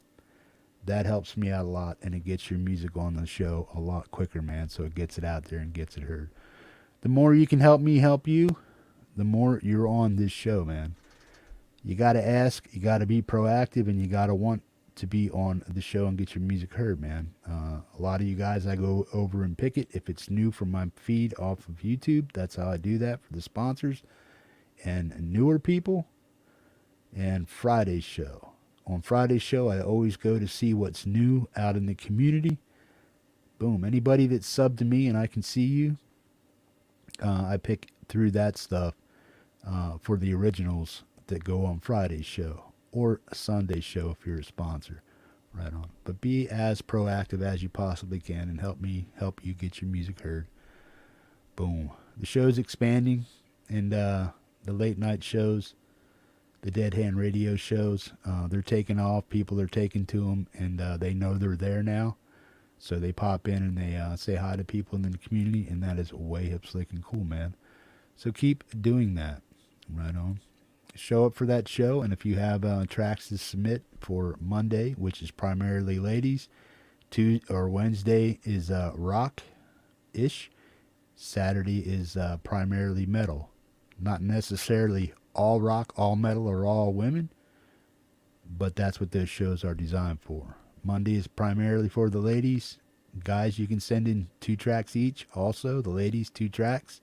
That helps me out a lot, and it gets your music on the show a lot quicker, man, so it gets it out there and gets it heard. The more you can help me help you, the more you're on this show, man. You got to ask, you got to be proactive, and you got to want to be on the show and get your music heard, man. A lot of you guys, I go over and pick it. If it's new from my feed off of YouTube, that's how I do that for the sponsors and newer people. And Friday's show. On Friday's show, I always go to see what's new out in the community. Boom. Anybody that's subbed to me and I can see you, I pick through that stuff for the originals that go on Friday's show or a Sunday show if you're a sponsor. Right on. But be as proactive as you possibly can and help me help you get your music heard. Boom. The show's expanding, and the late night shows, the Dead Hand radio shows, they're taking off. People are taking to them, and they know they're there now. So they pop in and they say hi to people in the community, and that is way hip, slick, and cool, man. So keep doing that. Right on. Show up for that show, and if you have tracks to submit for Monday, which is primarily ladies, Wednesday is rock-ish, Saturday is primarily metal. Not necessarily all rock, all metal, or all women, but that's what those shows are designed for. Monday is primarily for the ladies. Guys, you can send in 2 tracks each. Also, the ladies, 2 tracks.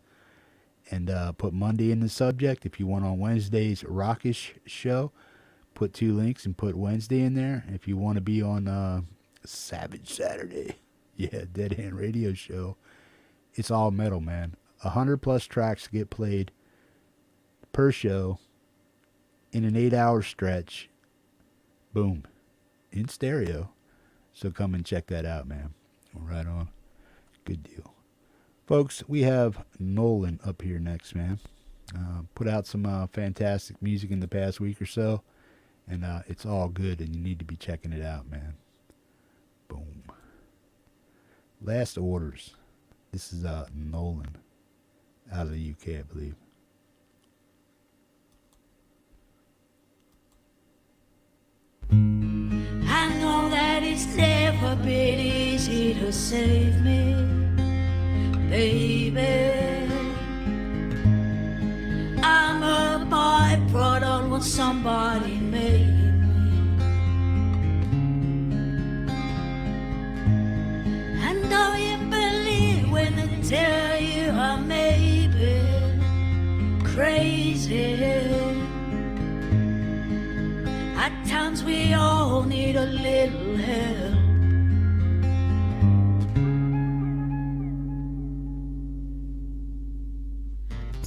And put Monday in the subject. If you want on Wednesday's rockish show, put 2 links and put Wednesday in there. If you want to be on Savage Saturday, Dead Hand radio show, it's all metal, man. 100+ tracks get played per show in an 8-hour stretch. Boom. In stereo. So come and check that out, man. Right on. Good deal. Folks, we have Nolan up here next, man. Put out some fantastic music in the past week or so, and it's all good, and you need to be checking it out, man. Boom. Last Orders. This is Nolan out of the UK, I believe. I know that it's never been easy to save me, baby. I'm a byproduct of what somebody made me. And do you believe when they tell you I may be crazy? At times we all need a little help.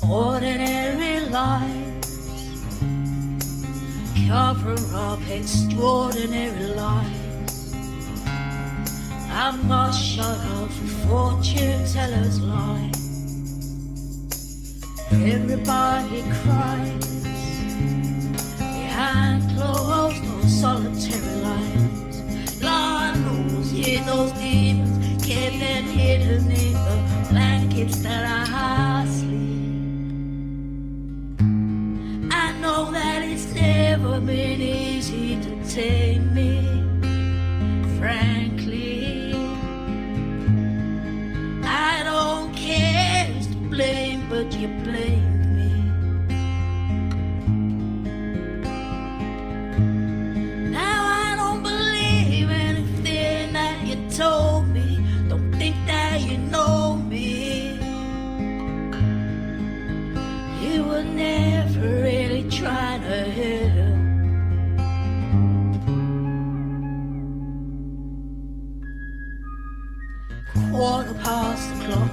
Ordinary lives cover up extraordinary lies. I'm not shut up for fortune tellers' lies. Everybody cries behind closed or solitary lines. Lord knows, yeah, those demons kept them hidden in the blankets that I sleep. entertain me. Frankly, I don't care who's to blame, but you blamed me. Now I don't believe anything that you told me. Don't think that you know me. You were never really trying to help. Quarter past the clock.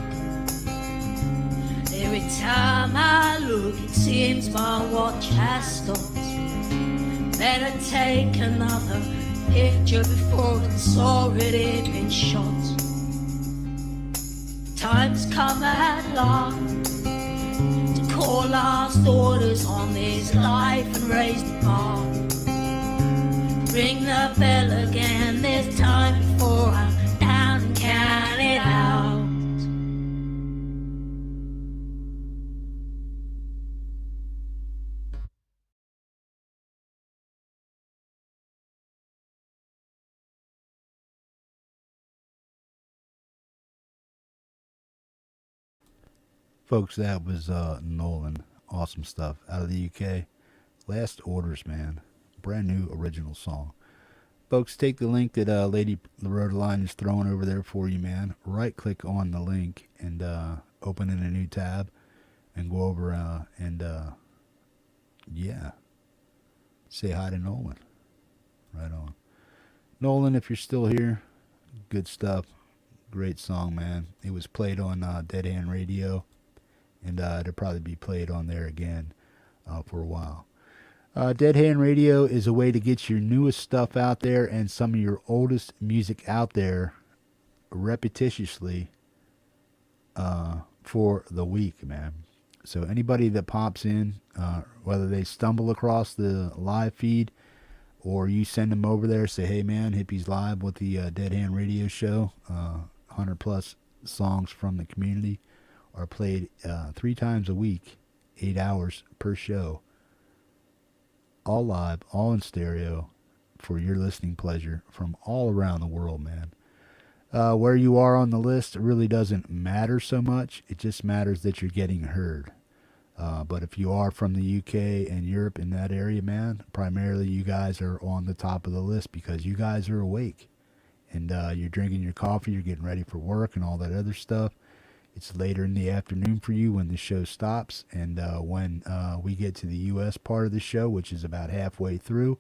Every time I look, it seems my watch has stopped. Better take another picture before it's already been shot. Time's come at last to call last orders on this life and raise the bar. Ring the bell again, this time before I'm down and count it out. Folks, that was Nolan. Awesome stuff. Out of the UK. Last Orders, man. Brand new original song. Folks, take the link that Lady Rodeline is throwing over there for you, man. Right click on the link and open in a new tab and go over and yeah, say hi to Nolan. Right on. Nolan, if you're still here, good stuff. Great song, man. It was played on Dead Hand Radio, and it'll probably be played on there again for a while. Dead Hand Radio is a way to get your newest stuff out there and some of your oldest music out there repetitiously for the week, man. So anybody that pops in, whether they stumble across the live feed or you send them over there, say, hey, man, Hippie's live with the Dead Hand Radio show. 100 plus songs from the community are played 3 times a week, 8 hours per show. All live, all in stereo for your listening pleasure from all around the world, man. Where you are on the list really doesn't matter so much. It just matters that you're getting heard. But if you are from the UK and Europe in that area, man, primarily you guys are on the top of the list because you guys are awake. And you're drinking your coffee, you're getting ready for work and all that other stuff. It's later in the afternoon for you when the show stops. And when we get to the U.S. part of the show, which is about halfway through,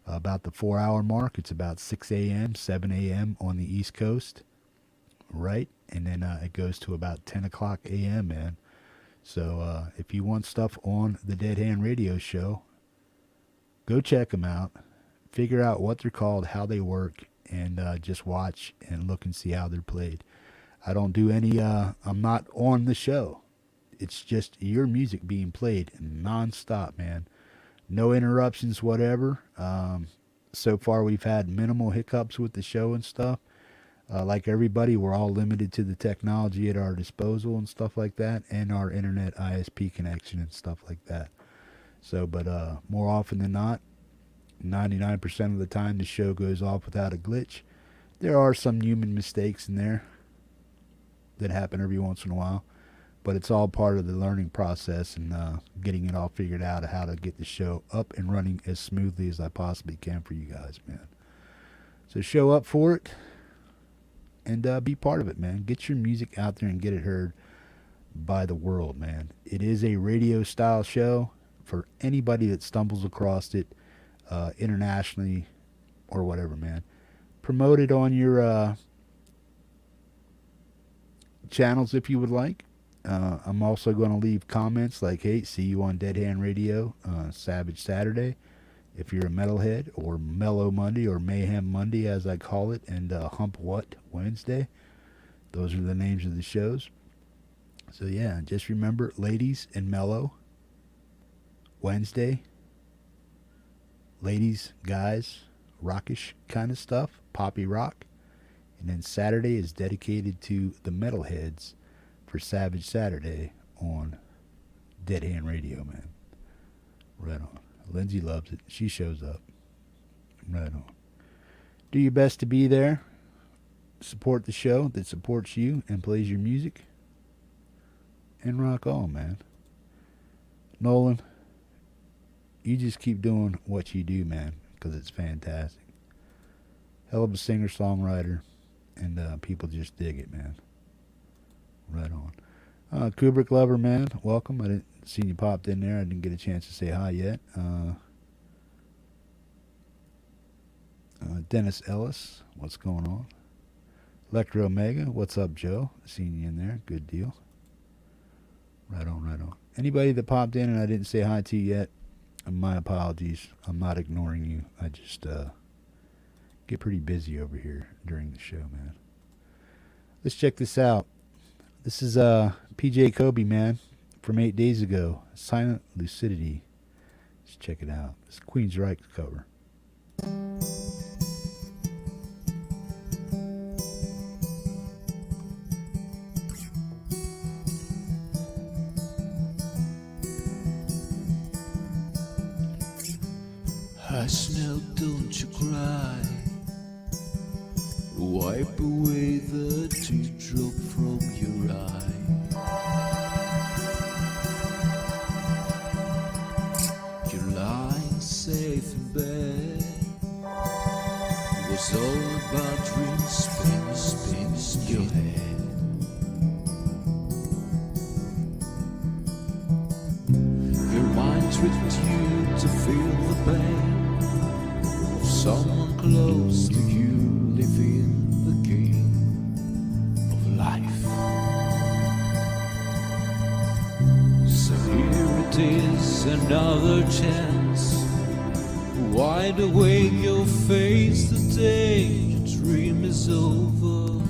about the 4-hour mark, it's about 6 a.m., 7 a.m. on the East Coast, right? And then it goes to about 10 o'clock a.m., man. So if you want stuff on the Dead Hand Radio show, go check them out. Figure out what they're called, how they work, and just watch and look and see how they're played. I don't do any, I'm not on the show. It's just your music being played non-stop, man. No interruptions, whatever. So far, we've had minimal hiccups with the show and stuff. Like everybody, we're all limited to the technology at our disposal and stuff like that, and our internet ISP connection and stuff like that. So, but more often than not, 99% of the time, the show goes off without a glitch. There are some human mistakes in there that happen every once in a while, but it's all part of the learning process and getting it all figured out how to get the show up and running as smoothly as I possibly can for you guys, man. So show up for it and be part of it, man. Get your music out there and get it heard by the world, man. It is a radio style show for anybody that stumbles across it internationally or whatever, man. Promote it on your channels if you would like. I'm also going to leave comments like, hey, see you on Dead Hand Radio Savage Saturday if you're a metalhead, or Mellow Monday, or Mayhem Monday as I call it, and Hump What Wednesday. Those are the names of the shows. So yeah, just remember, ladies and mellow Wednesday, ladies, guys, rockish kind of stuff, poppy rock. And then Saturday is dedicated to the metalheads for Savage Saturday on Dead Hand Radio, man. Right on. Lindsay loves it. She shows up. Right on. Do your best to be there. Support the show that supports you and plays your music. And rock on, man. Nolan, you just keep doing what you do, man, because it's fantastic. Hell of a singer-songwriter, and people just dig it, man. Right on. Kubrick Lover, man, welcome. I didn't see you popped in there. I didn't get a chance to say hi yet. Dennis Ellis, what's going on? Electro Omega, what's up, Joe? Seeing you in there, good deal. Right on, right on. Anybody that popped in and I didn't say hi to yet, my apologies. I'm not ignoring you. I just get pretty busy over here during the show, man. Let's check this out. This is PJ Kobe, man, from 8 days ago. Silent Lucidity. Let's check it out. It's Queen's Reich cover. Hush now, don't you cry. Wipe away the teardrop from your eye. You're lying safe in bed. It was all about dreams, spins your head. Your mind tricked you to feel the pain. Someone close to you living the game of life. So here it is, another chance. Wide awake, you'll face the day your dream is over.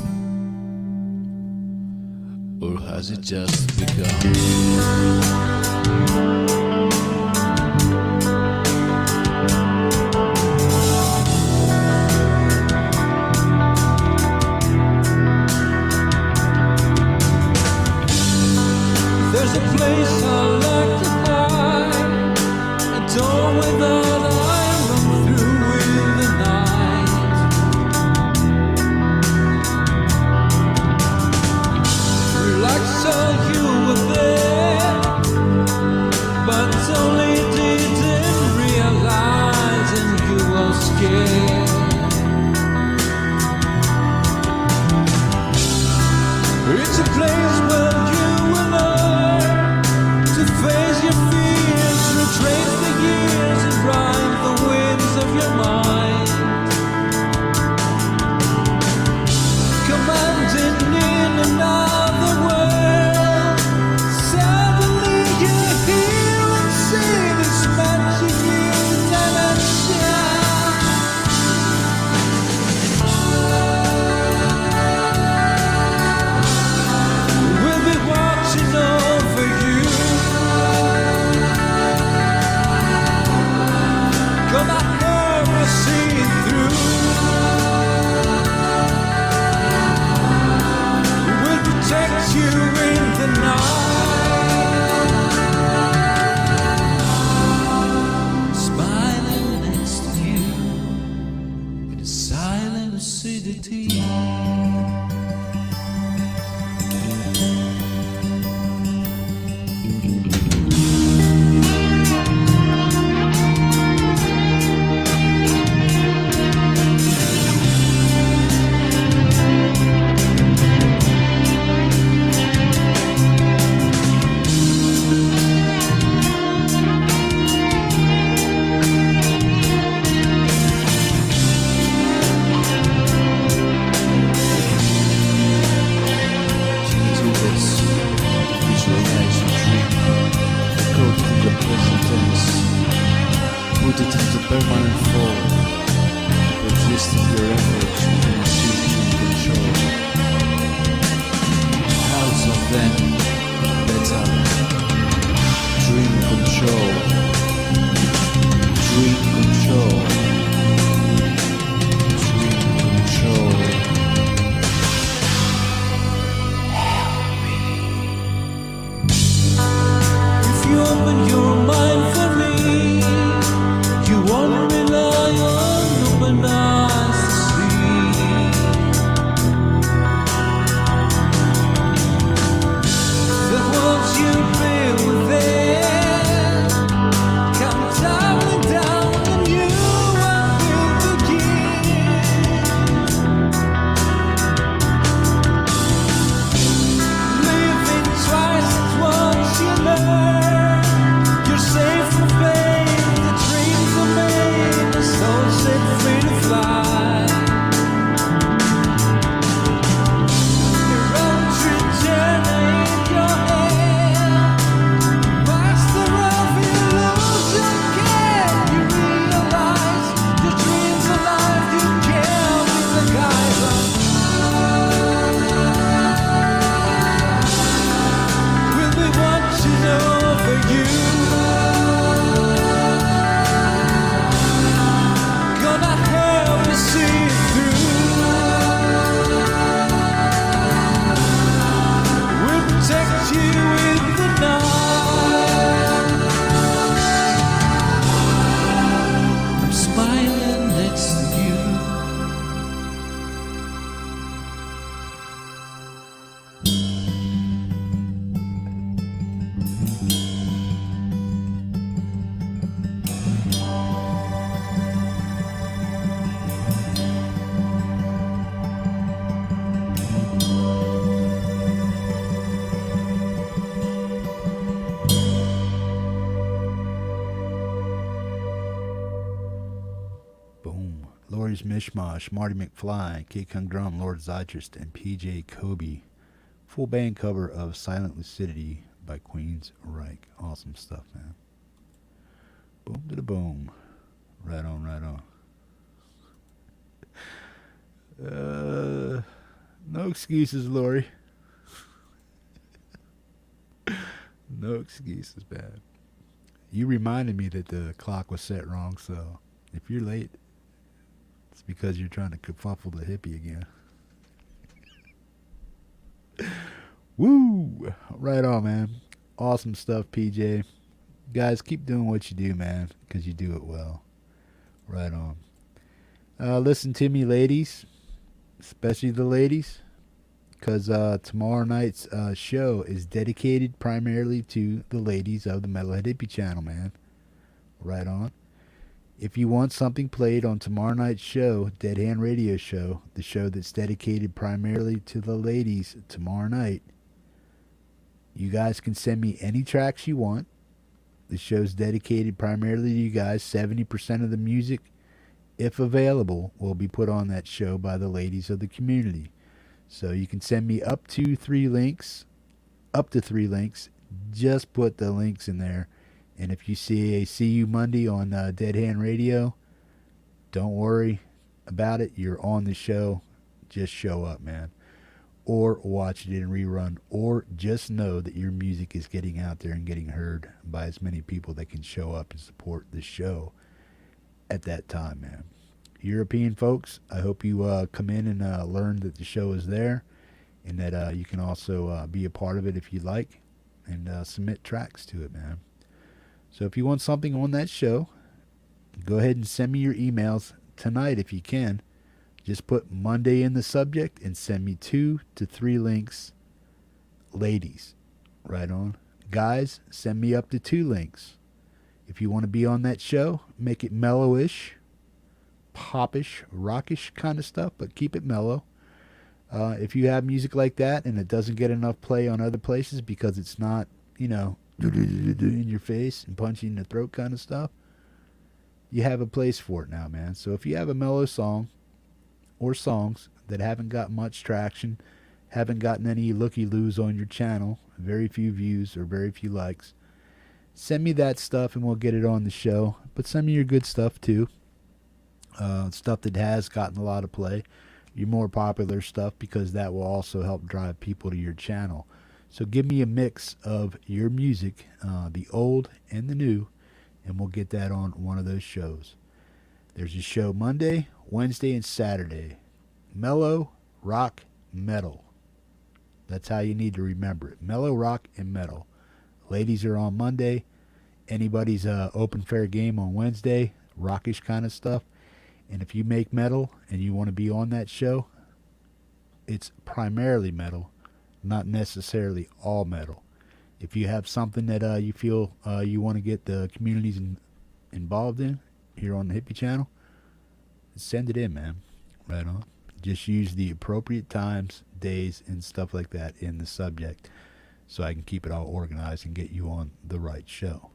Or has it just begun? Lori's Mishmash, Marty McFly, Kid Kung Drum, Lord Zytrist, and PJ Kobe. Full band cover of Silent Lucidity by Queen's Reich. Awesome stuff, man. Boom to the boom. Right on, right on. No excuses, Lori. No excuses, man. You reminded me that the clock was set wrong, so if you're late, it's because you're trying to kerfuffle the hippie again. Woo! Right on, man. Awesome stuff, PJ. Guys, keep doing what you do, man, because you do it well. Right on. Listen to me, ladies, especially the ladies, because tomorrow night's show is dedicated primarily to the ladies of the Metalhead Hippie channel, man. Right on. If you want something played on tomorrow night's show, Dead Hand Radio Show, the show that's dedicated primarily to the ladies tomorrow night, you guys can send me any tracks you want. The show's dedicated primarily to you guys. 70% of the music, if available, will be put on that show by the ladies of the community. So you can send me up to 3 links. Up to 3 links. Just put the links in there. And if you see a See You Monday on Dead Hand Radio, don't worry about it. You're on the show. Just show up, man. Or watch it in rerun. Or just know that your music is getting out there and getting heard by as many people that can show up and support the show at that time, man. European folks, I hope you come in and learn that the show is there, and that you can also be a part of it if you like, and submit tracks to it, man. So if you want something on that show, go ahead and send me your emails tonight if you can. Just put Monday in the subject and send me 2 to 3 links. Ladies, right on. Guys, send me up to 2 links. If you want to be on that show, make it mellowish, popish, rockish kind of stuff, but keep it mellow. If you have music like that and it doesn't get enough play on other places because it's not, you know, in your face and punching in the throat kind of stuff, you have a place for it now, man. So if you have a mellow song or songs that haven't got much traction, haven't gotten any looky-loos on your channel, very few views or very few likes, send me that stuff and we'll get it on the show. But send me your good stuff too. Stuff that has gotten a lot of play, your more popular stuff, because that will also help drive people to your channel. So give me a mix of your music, the old and the new, and we'll get that on one of those shows. There's a show Monday, Wednesday, and Saturday. Mellow, rock, metal. That's how you need to remember it. Mellow, rock, and metal. Ladies are on Monday. Anybody's open fair game on Wednesday. Rockish kind of stuff. And if you make metal and you want to be on that show, it's primarily metal, not necessarily all metal. If you have something that you feel you want to get the communities involved in here on the Hippie channel, send it in, man. Right on. Just use the appropriate times, days, and stuff like that in the subject so I can keep it all organized and get you on the right show.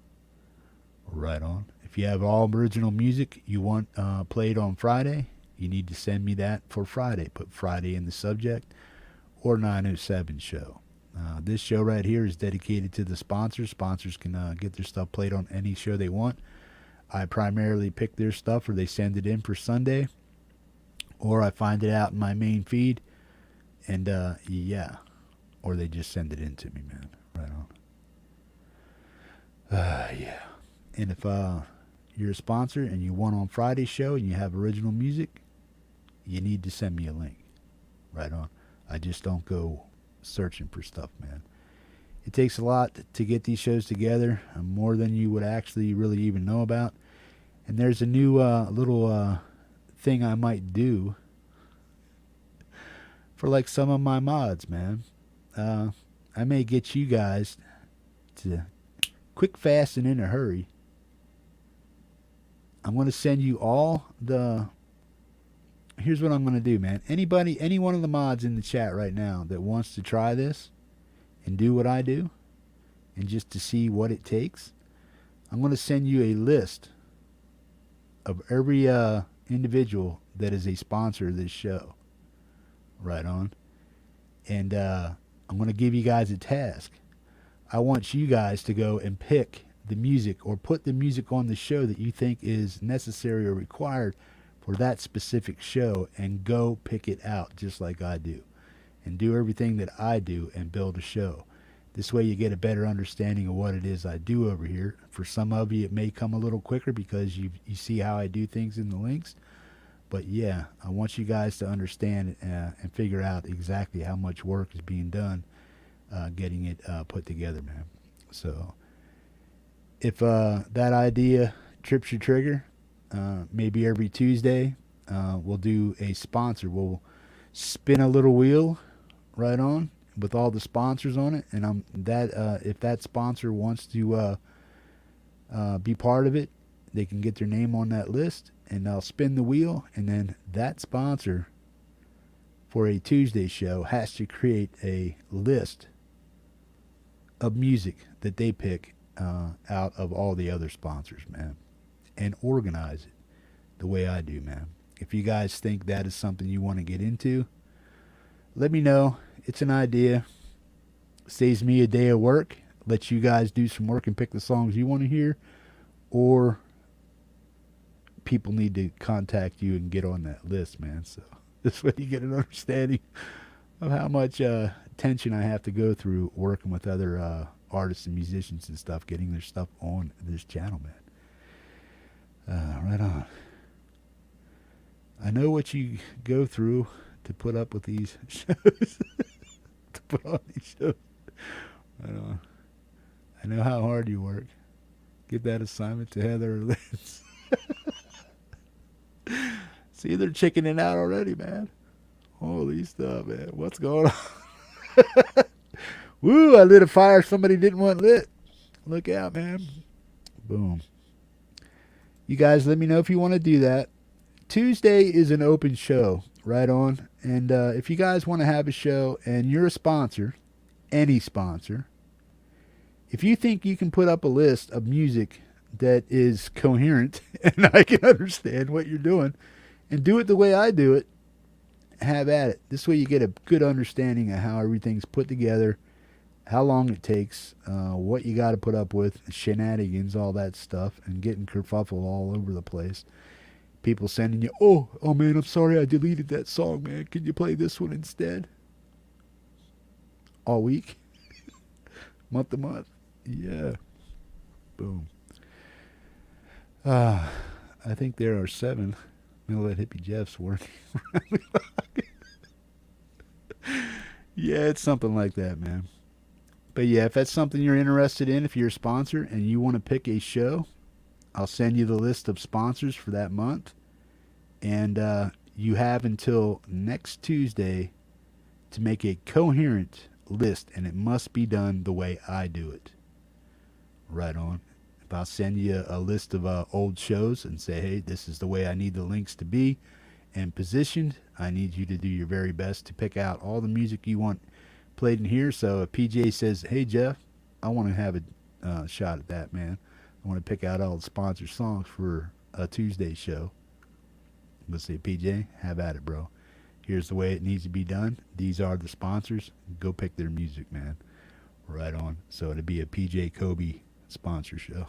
Right on. If you have all original music you want played on Friday, you need to send me that for Friday. Put Friday in the subject, or 907 show. This show right here is dedicated to the sponsors. Sponsors can get their stuff played on any show they want. I primarily pick their stuff, or they send it in for Sunday, or I find it out in my main feed, and yeah, or they just send it in to me, man. Right on. Yeah. And if you're a sponsor and you want on Friday's show and you have original music, you need to send me a link. Right on. I just don't go searching for stuff, man. It takes a lot to get these shows together, more than you would actually really even know about. And there's a new little thing I might do for like some of my mods, man. I may get you guys to quick, fast, and in a hurry. I'm going to send you all the... Here's what I'm going to do, man. Anybody, any one of the mods in the chat right now that wants to try this and do what I do, and just to see what it takes, I'm going to send you a list of every individual that is a sponsor of this show. Right on. And I'm going to give you guys a task. I want you guys to go and pick the music or put the music on the show that you think is necessary or required for that specific show, and go pick it out just like I do. And do everything that I do and build a show. This way you get a better understanding of what it is I do over here. For some of you, it may come a little quicker because you see how I do things in the links. But yeah, I want you guys to understand and figure out exactly how much work is being done getting it put together, man. So if that idea trips your trigger, maybe every Tuesday we'll do a sponsor. We'll spin a little wheel right on with all the sponsors on it, and if that sponsor wants to be part of it, they can get their name on that list, and I'll spin the wheel, and then that sponsor for a Tuesday show has to create a list of music that they pick out of all the other sponsors, man, and organize it the way I do, man. If you guys think that is something you want to get into, let me know. It's an idea. Saves me a day of work. Lets you guys do some work and pick the songs you want to hear. Or people need to contact you and get on that list, man. So this way you get an understanding of how much tension I have to go through working with other artists and musicians and stuff, getting their stuff on this channel, man. Right on. I know what you go through to put up with these shows. To put on these shows. I know how hard you work. Give that assignment to Heather or Liz. See, they're chickening out already, man. Holy stuff, man. What's going on? Woo, I lit a fire somebody didn't want lit. Look out, man. Boom. You guys let me know if you want to do that. Tuesday is an open show, right on. And if you guys want to have a show and you're a sponsor, any sponsor, if you think you can put up a list of music that is coherent and I can understand what you're doing and do it the way I do it, have at it. This way you get a good understanding of how everything's put together, how long it takes, what you got to put up with, shenanigans, all that stuff, and getting kerfuffle all over the place. People sending you, oh man, I'm sorry I deleted that song, man. Can you play this one instead? All week? Month to month? Yeah. Boom. I think there are 7 Metalhead Hippie Jeffs working around the clock. Yeah, it's something like that, man. But yeah, if that's something you're interested in, if you're a sponsor and you want to pick a show, I'll send you the list of sponsors for that month. And you have until next Tuesday to make a coherent list, and it must be done the way I do it. Right on. If I'll send you a list of old shows and say, hey, this is the way I need the links to be and positioned, I need you to do your very best to pick out all the music you want played in here. So if PJ says, hey, Jeff, I want to have a shot at that, man. I want to pick out all the sponsored songs for a Tuesday show. Let's say, PJ, have at it, bro. Here's the way it needs to be done. These are the sponsors. Go pick their music, man. Right on. So it'll be a PJ Kobe sponsor show.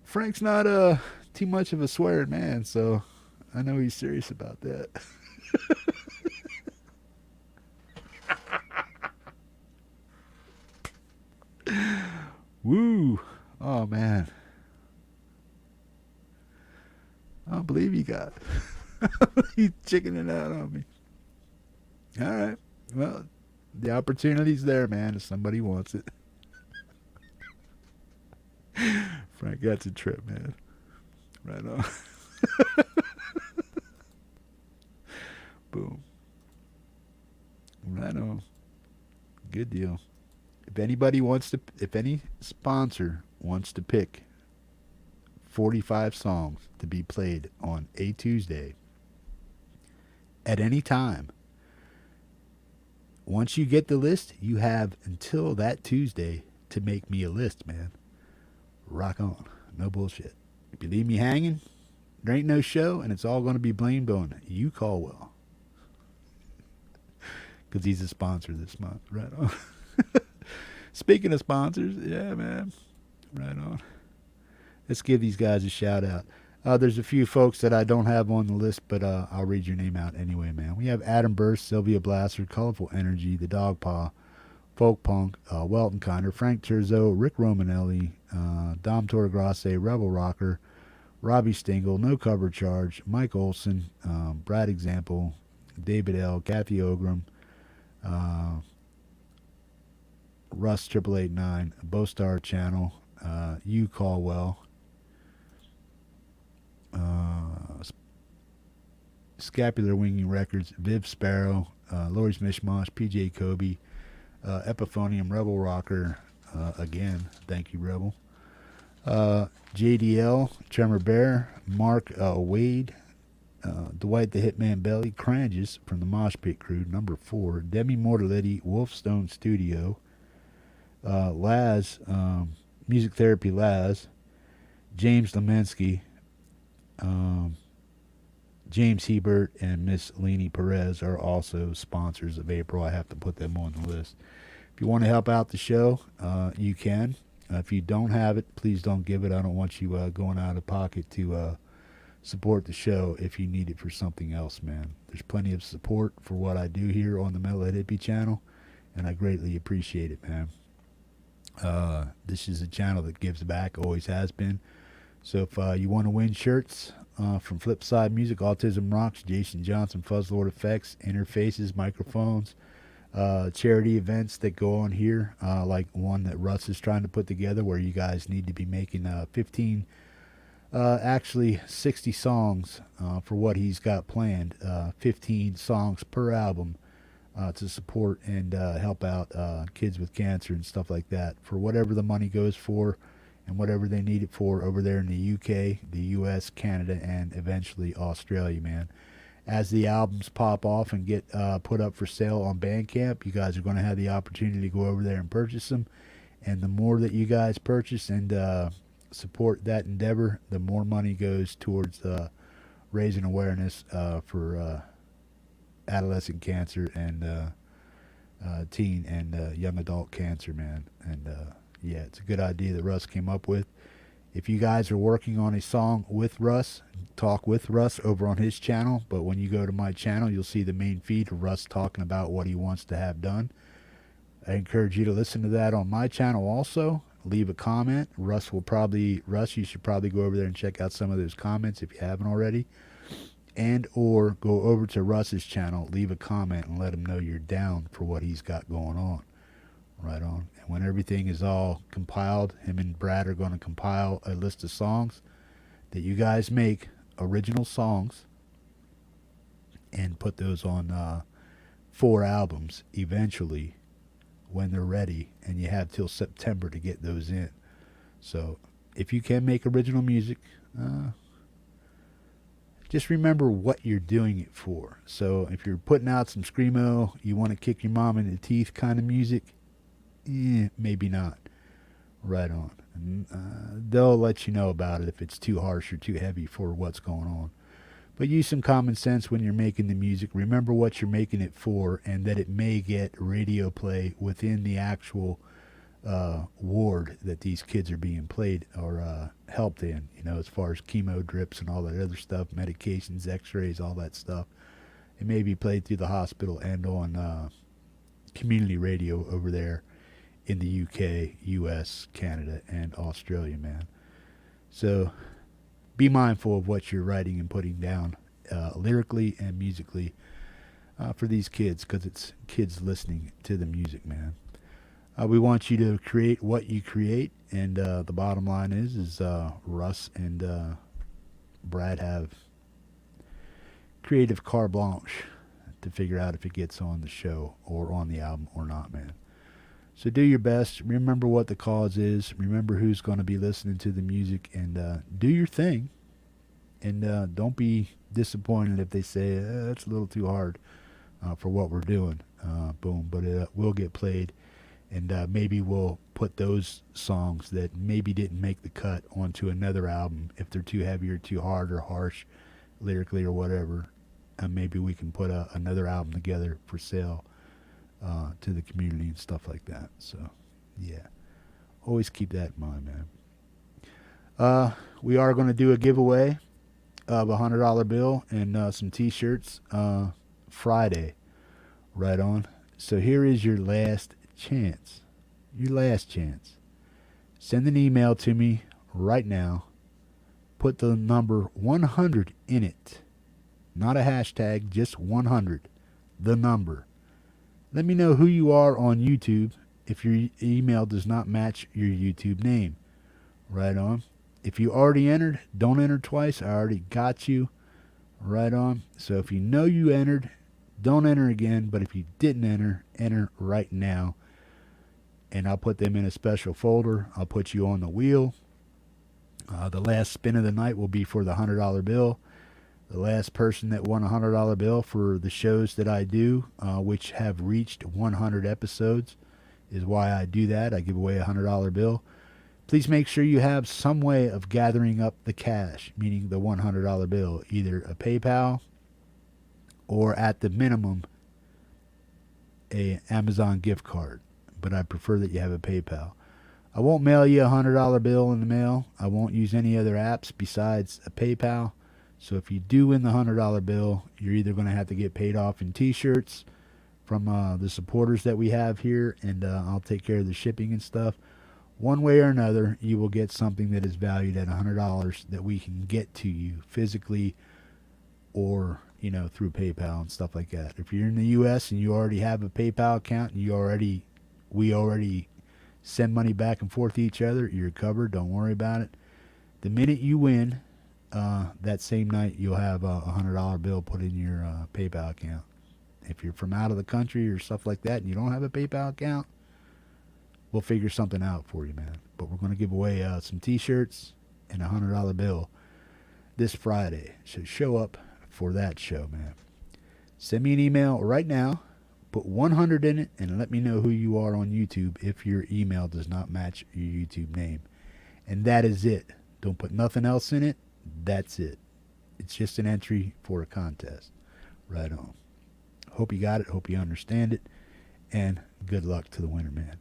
Frank's not too much of a swearing man, so I know he's serious about that. Woo. Oh, man. I don't believe he got it. He's chickening out on me. All right. Well, the opportunity's there, man, if somebody wants it. Frank got a trip, man. Right on. Boom. Right on. Good deal. If any sponsor wants to pick 45 songs to be played on a Tuesday at any time, once you get the list, you have until that Tuesday to make me a list, man. Rock on. No bullshit. If you leave me hanging, there ain't no show, and it's all going to be blamed on Hugh Caldwell. Because he's a sponsor this month. Right on. Speaking of sponsors, yeah, man. Right on. Let's give these guys a shout out. There's a few folks that I don't have on the list, but I'll read your name out anyway, man. We have Adam Burse, Silvia Blaser, Colourful Energy, TheDogPa, folkpunk, Weltenkinder, Frank Terzo, Rick Romanelli, Dom Torregrossa, Rebel Rocker, Robbie Stingle, No Cover Charge, Mike Olson, Bradexample, J.D.L, Cathy Ogram, Russ 8889, Bostar Channel, Hugh Caldwell, Scapular Winging Records, Viv Sparrow, Lori's Mishmash, PJ Kobe, Epiphonium, Rebel Rocker, again, thank you, Rebel. J.D.L, Tremor Bear, Mark Wade, Dwight the Hitman Belly, Cranges from the Mosh Pit Crew, number 4, Demi Mortaletti, Wolfstone Studio, Laz, Music Therapy Laz, James Lemensky, James Hebert, and Miss Leni Perez are also sponsors of April. I have to put them on the list. If you want to help out the show, you can. If you don't have it, please don't give it. I don't want you going out of pocket to support the show if you need it for something else, man. There's plenty of support for what I do here on the Metalhead Hippie channel, and I greatly appreciate it, man. This is a channel that gives back, always has been. So if you want to win shirts from Flipside Music, Autism Rocks, Jason Johnson, Fuzzlord Effects, Interfaces, Microphones, charity events that go on here, like one that Russ is trying to put together where you guys need to be making 15, actually 60 songs for what he's got planned, 15 songs per album to support and help out kids with cancer and stuff like that, for whatever the money goes for and whatever they need it for over there in the UK, the US, Canada, and eventually Australia, man. As the albums pop off and get put up for sale on Bandcamp, you guys are going to have the opportunity to go over there and purchase them. And the more that you guys purchase and support that endeavor, the more money goes towards raising awareness for adolescent cancer and teen and young adult cancer, man. And yeah, it's a good idea that Russ came up with. If you guys are working on a song with Russ, talk with Russ over on his channel. But when you go to my channel, you'll see the main feed of Russ talking about what he wants to have done. I encourage you to listen to that on my channel also. Leave a comment. Russ, you should probably go over there and check out some of those comments if you haven't already. And or go over to Russ's channel, leave a comment, and let him know you're down for what he's got going on. Right on. And when everything is all compiled, him and Brad are going to compile a list of songs that you guys make, original songs, and put those on 4 albums eventually when they're ready, and you have till September to get those in. So if you can make original music, just remember what you're doing it for. So if you're putting out some screamo, you want to kick your mom in the teeth kind of music, maybe not. Right on. And, they'll let you know about it if it's too harsh or too heavy for what's going on. But use some common sense when you're making the music. Remember what you're making it for, and that it may get radio play within the actual ward that these kids are being played or helped in, you know, as far as chemo drips and all that other stuff, medications, x-rays, all that stuff. It may be played through the hospital and on community radio over there in the UK, US, Canada, and Australia, man. So be mindful of what you're writing and putting down lyrically and musically for these kids, because it's kids listening to the music, man. We want you to create what you create, and the bottom line is Russ and Brad have creative carte blanche to figure out if it gets on the show or on the album or not, man. So do your best. Remember what the cause is. Remember who's going to be listening to the music, and do your thing. And don't be disappointed if they say it's a little too hard for what we're doing. Boom. But it will get played. And maybe we'll put those songs that maybe didn't make the cut onto another album if they're too heavy or too hard or harsh lyrically or whatever. And maybe we can put another album together for sale to the community and stuff like that. So, yeah. Always keep that in mind, man. We are going to do a giveaway of a $100 bill and some t-shirts Friday. Right on. So here is your last chance. Your last chance. Send an email to me right now. Put the number 100 in it. Not a hashtag, just 100. The number. Let me know who you are on YouTube if your email does not match your YouTube name. Right on. If you already entered, don't enter twice. I already got you. Right on. So if you know you entered, don't enter again. But if you didn't enter, enter right now. And I'll put them in a special folder. I'll put you on the wheel. The last spin of the night will be for the $100 bill. The last person that won a $100 bill for the shows that I do, which have reached 100 episodes, is why I do that. I give away a $100 bill. Please make sure you have some way of gathering up the cash, meaning the $100 bill, either a PayPal or at the minimum a Amazon gift card. But I prefer that you have a PayPal. I won't mail you a $100 bill in the mail. I won't use any other apps besides a PayPal. So if you do win the $100 bill, you're either going to have to get paid off in t-shirts from the supporters that we have here, and I'll take care of the shipping and stuff. One way or another, you will get something that is valued at $100 that we can get to you physically or, through PayPal and stuff like that. If you're in the U.S. and you already have a PayPal account and we already send money back and forth to each other, you're covered. Don't worry about it. The minute you win, that same night you'll have a $100 bill put in your PayPal account. If you're from out of the country or stuff like that and you don't have a PayPal account, we'll figure something out for you, man. But we're going to give away some t-shirts and a $100 bill this Friday. So show up for that show, man. Send me an email right now. Put 100 in it and let me know who you are on YouTube if your email does not match your YouTube name. And that is it. Don't put nothing else in it. That's it. It's just an entry for a contest. Right on. Hope you got it. Hope you understand it. And good luck to the winner, man.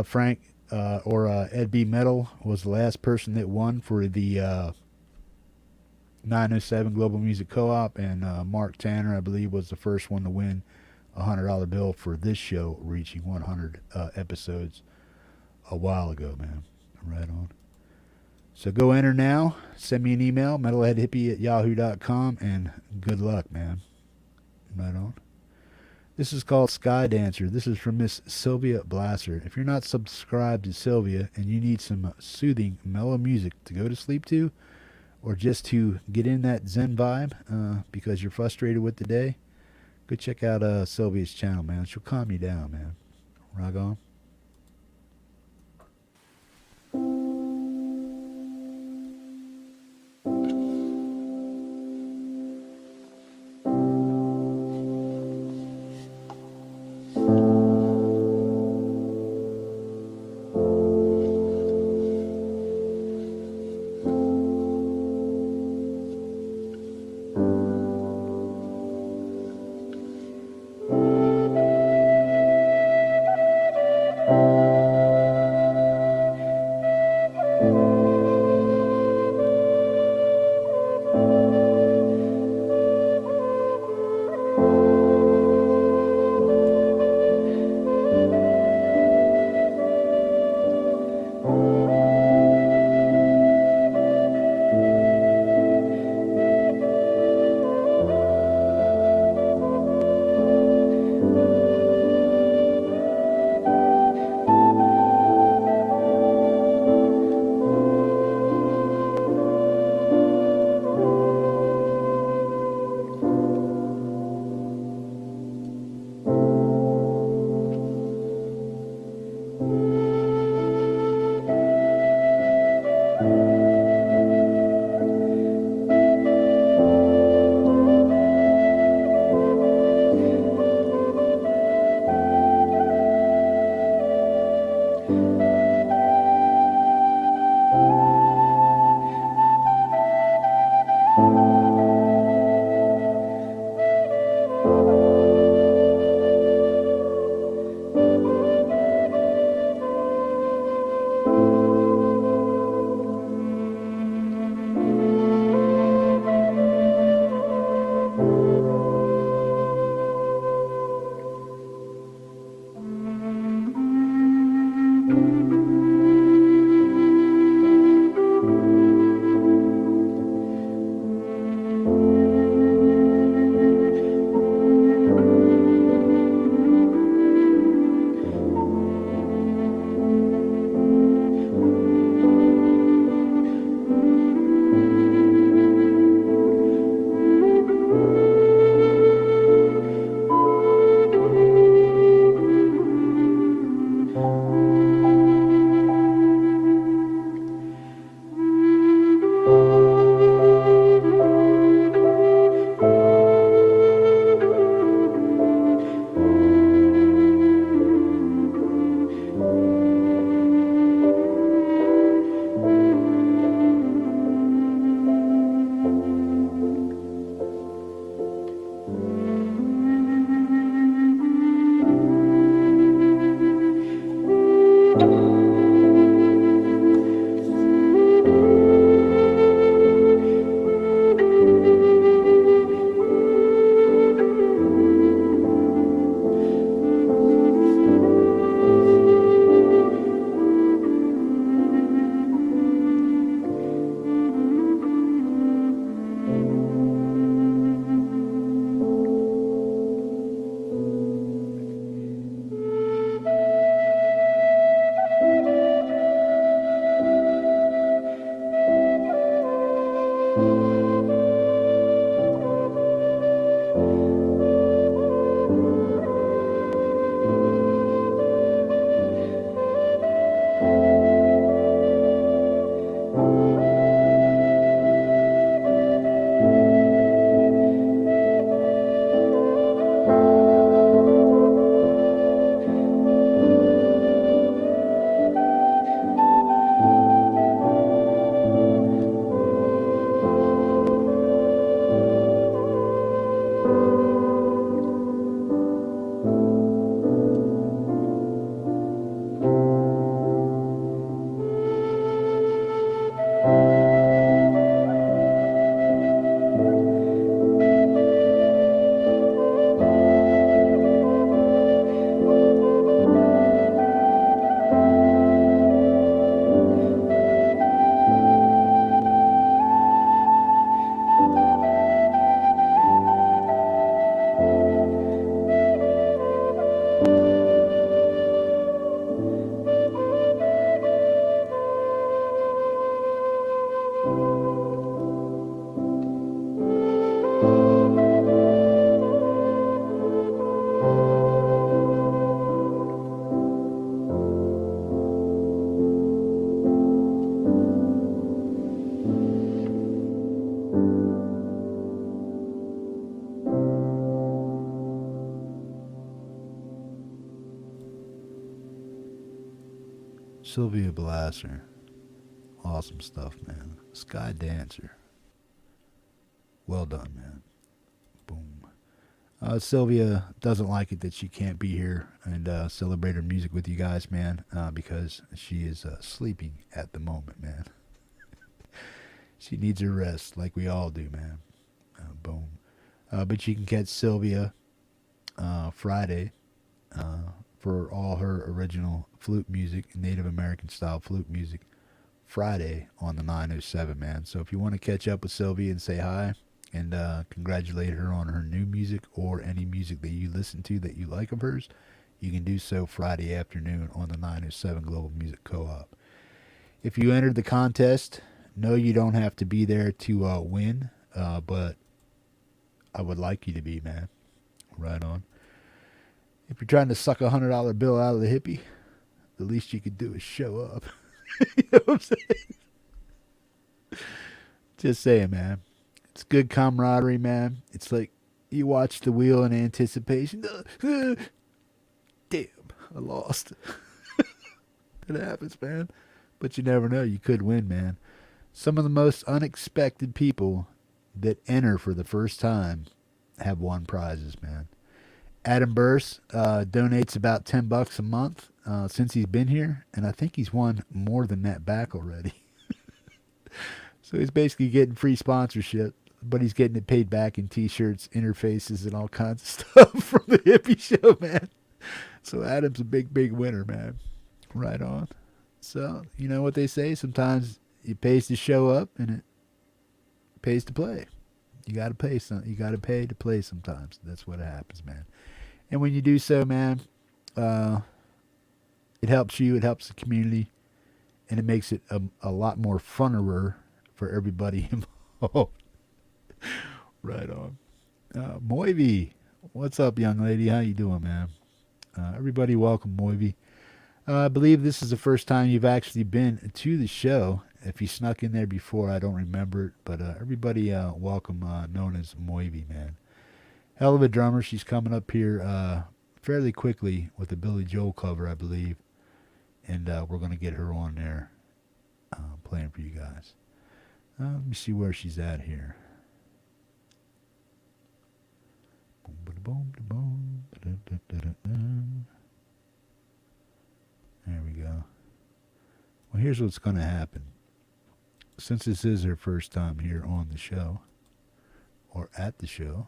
Frank or Ed B. Metal was the last person that won for the 907 Global Music Co-op. And Mark Tanner, I believe, was the first one to win a $100 bill for this show, reaching 100 episodes a while ago, man. Right on. So go enter now. Send me an email, metalheadhippie@yahoo.com, and good luck, man. Right on. This is called Sky Dancer. This is from Miss Silvia Blaser. If you're not subscribed to Silvia and you need some soothing, mellow music to go to sleep to, or just to get in that Zen vibe because you're frustrated with the day, go check out Sylvia's channel, man. She'll calm you down, man. Rock on. Silvia Blaser. Awesome stuff, man. Sky Dancer. Well done, man. Boom. Sylvia doesn't like it that she can't be here and celebrate her music with you guys, man, because she is sleeping at the moment, man. She needs her rest like we all do, man. Boom. But you can catch Sylvia Friday for all her original flute music, Native American style flute music, Friday on the 907, man. So if you want to catch up with Sylvia and say hi and congratulate her on her new music or any music that you listen to that you like of hers, you can do so Friday afternoon on the 907 Global Music Co-op. If you entered the contest, no, you don't have to be there to win, but I would like you to be, man. Right on. If you're trying to suck a $100 bill out of the hippie, the least you could do is show up. You know what I'm saying? Just saying, man. It's good camaraderie, man. It's like you watch the wheel in anticipation. Damn, I lost. It happens, man. But you never know. You could win, man. Some of the most unexpected people that enter for the first time have won prizes, man. Adam Burse donates about $10 a month since he's been here, and I think he's won more than that back already. So he's basically getting free sponsorship, but he's getting it paid back in T-shirts, interfaces, and all kinds of stuff from the hippie show, man. So Adam's a big, big winner, man. Right on. So, you know what they say? Sometimes it pays to show up, and it pays to play. You gotta pay You gotta pay to play sometimes. That's what happens, man. And when you do so, man, it helps you. It helps the community, and it makes it a lot more funner for everybody involved. Right on. Moivy, what's up, young lady? How you doing, man? Everybody, welcome, Moivy. I believe this is the first time you've actually been to the show. If you snuck in there before, I don't remember it. But everybody, welcome, known as Moivy, man. Hell of a drummer. She's coming up here fairly quickly with a Billy Joel cover, I believe. And we're going to get her on there playing for you guys. Let me see where she's at here. There we go. Well, here's what's going to happen. Since this is her first time here on the show, or at the show,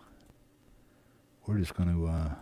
we're just going to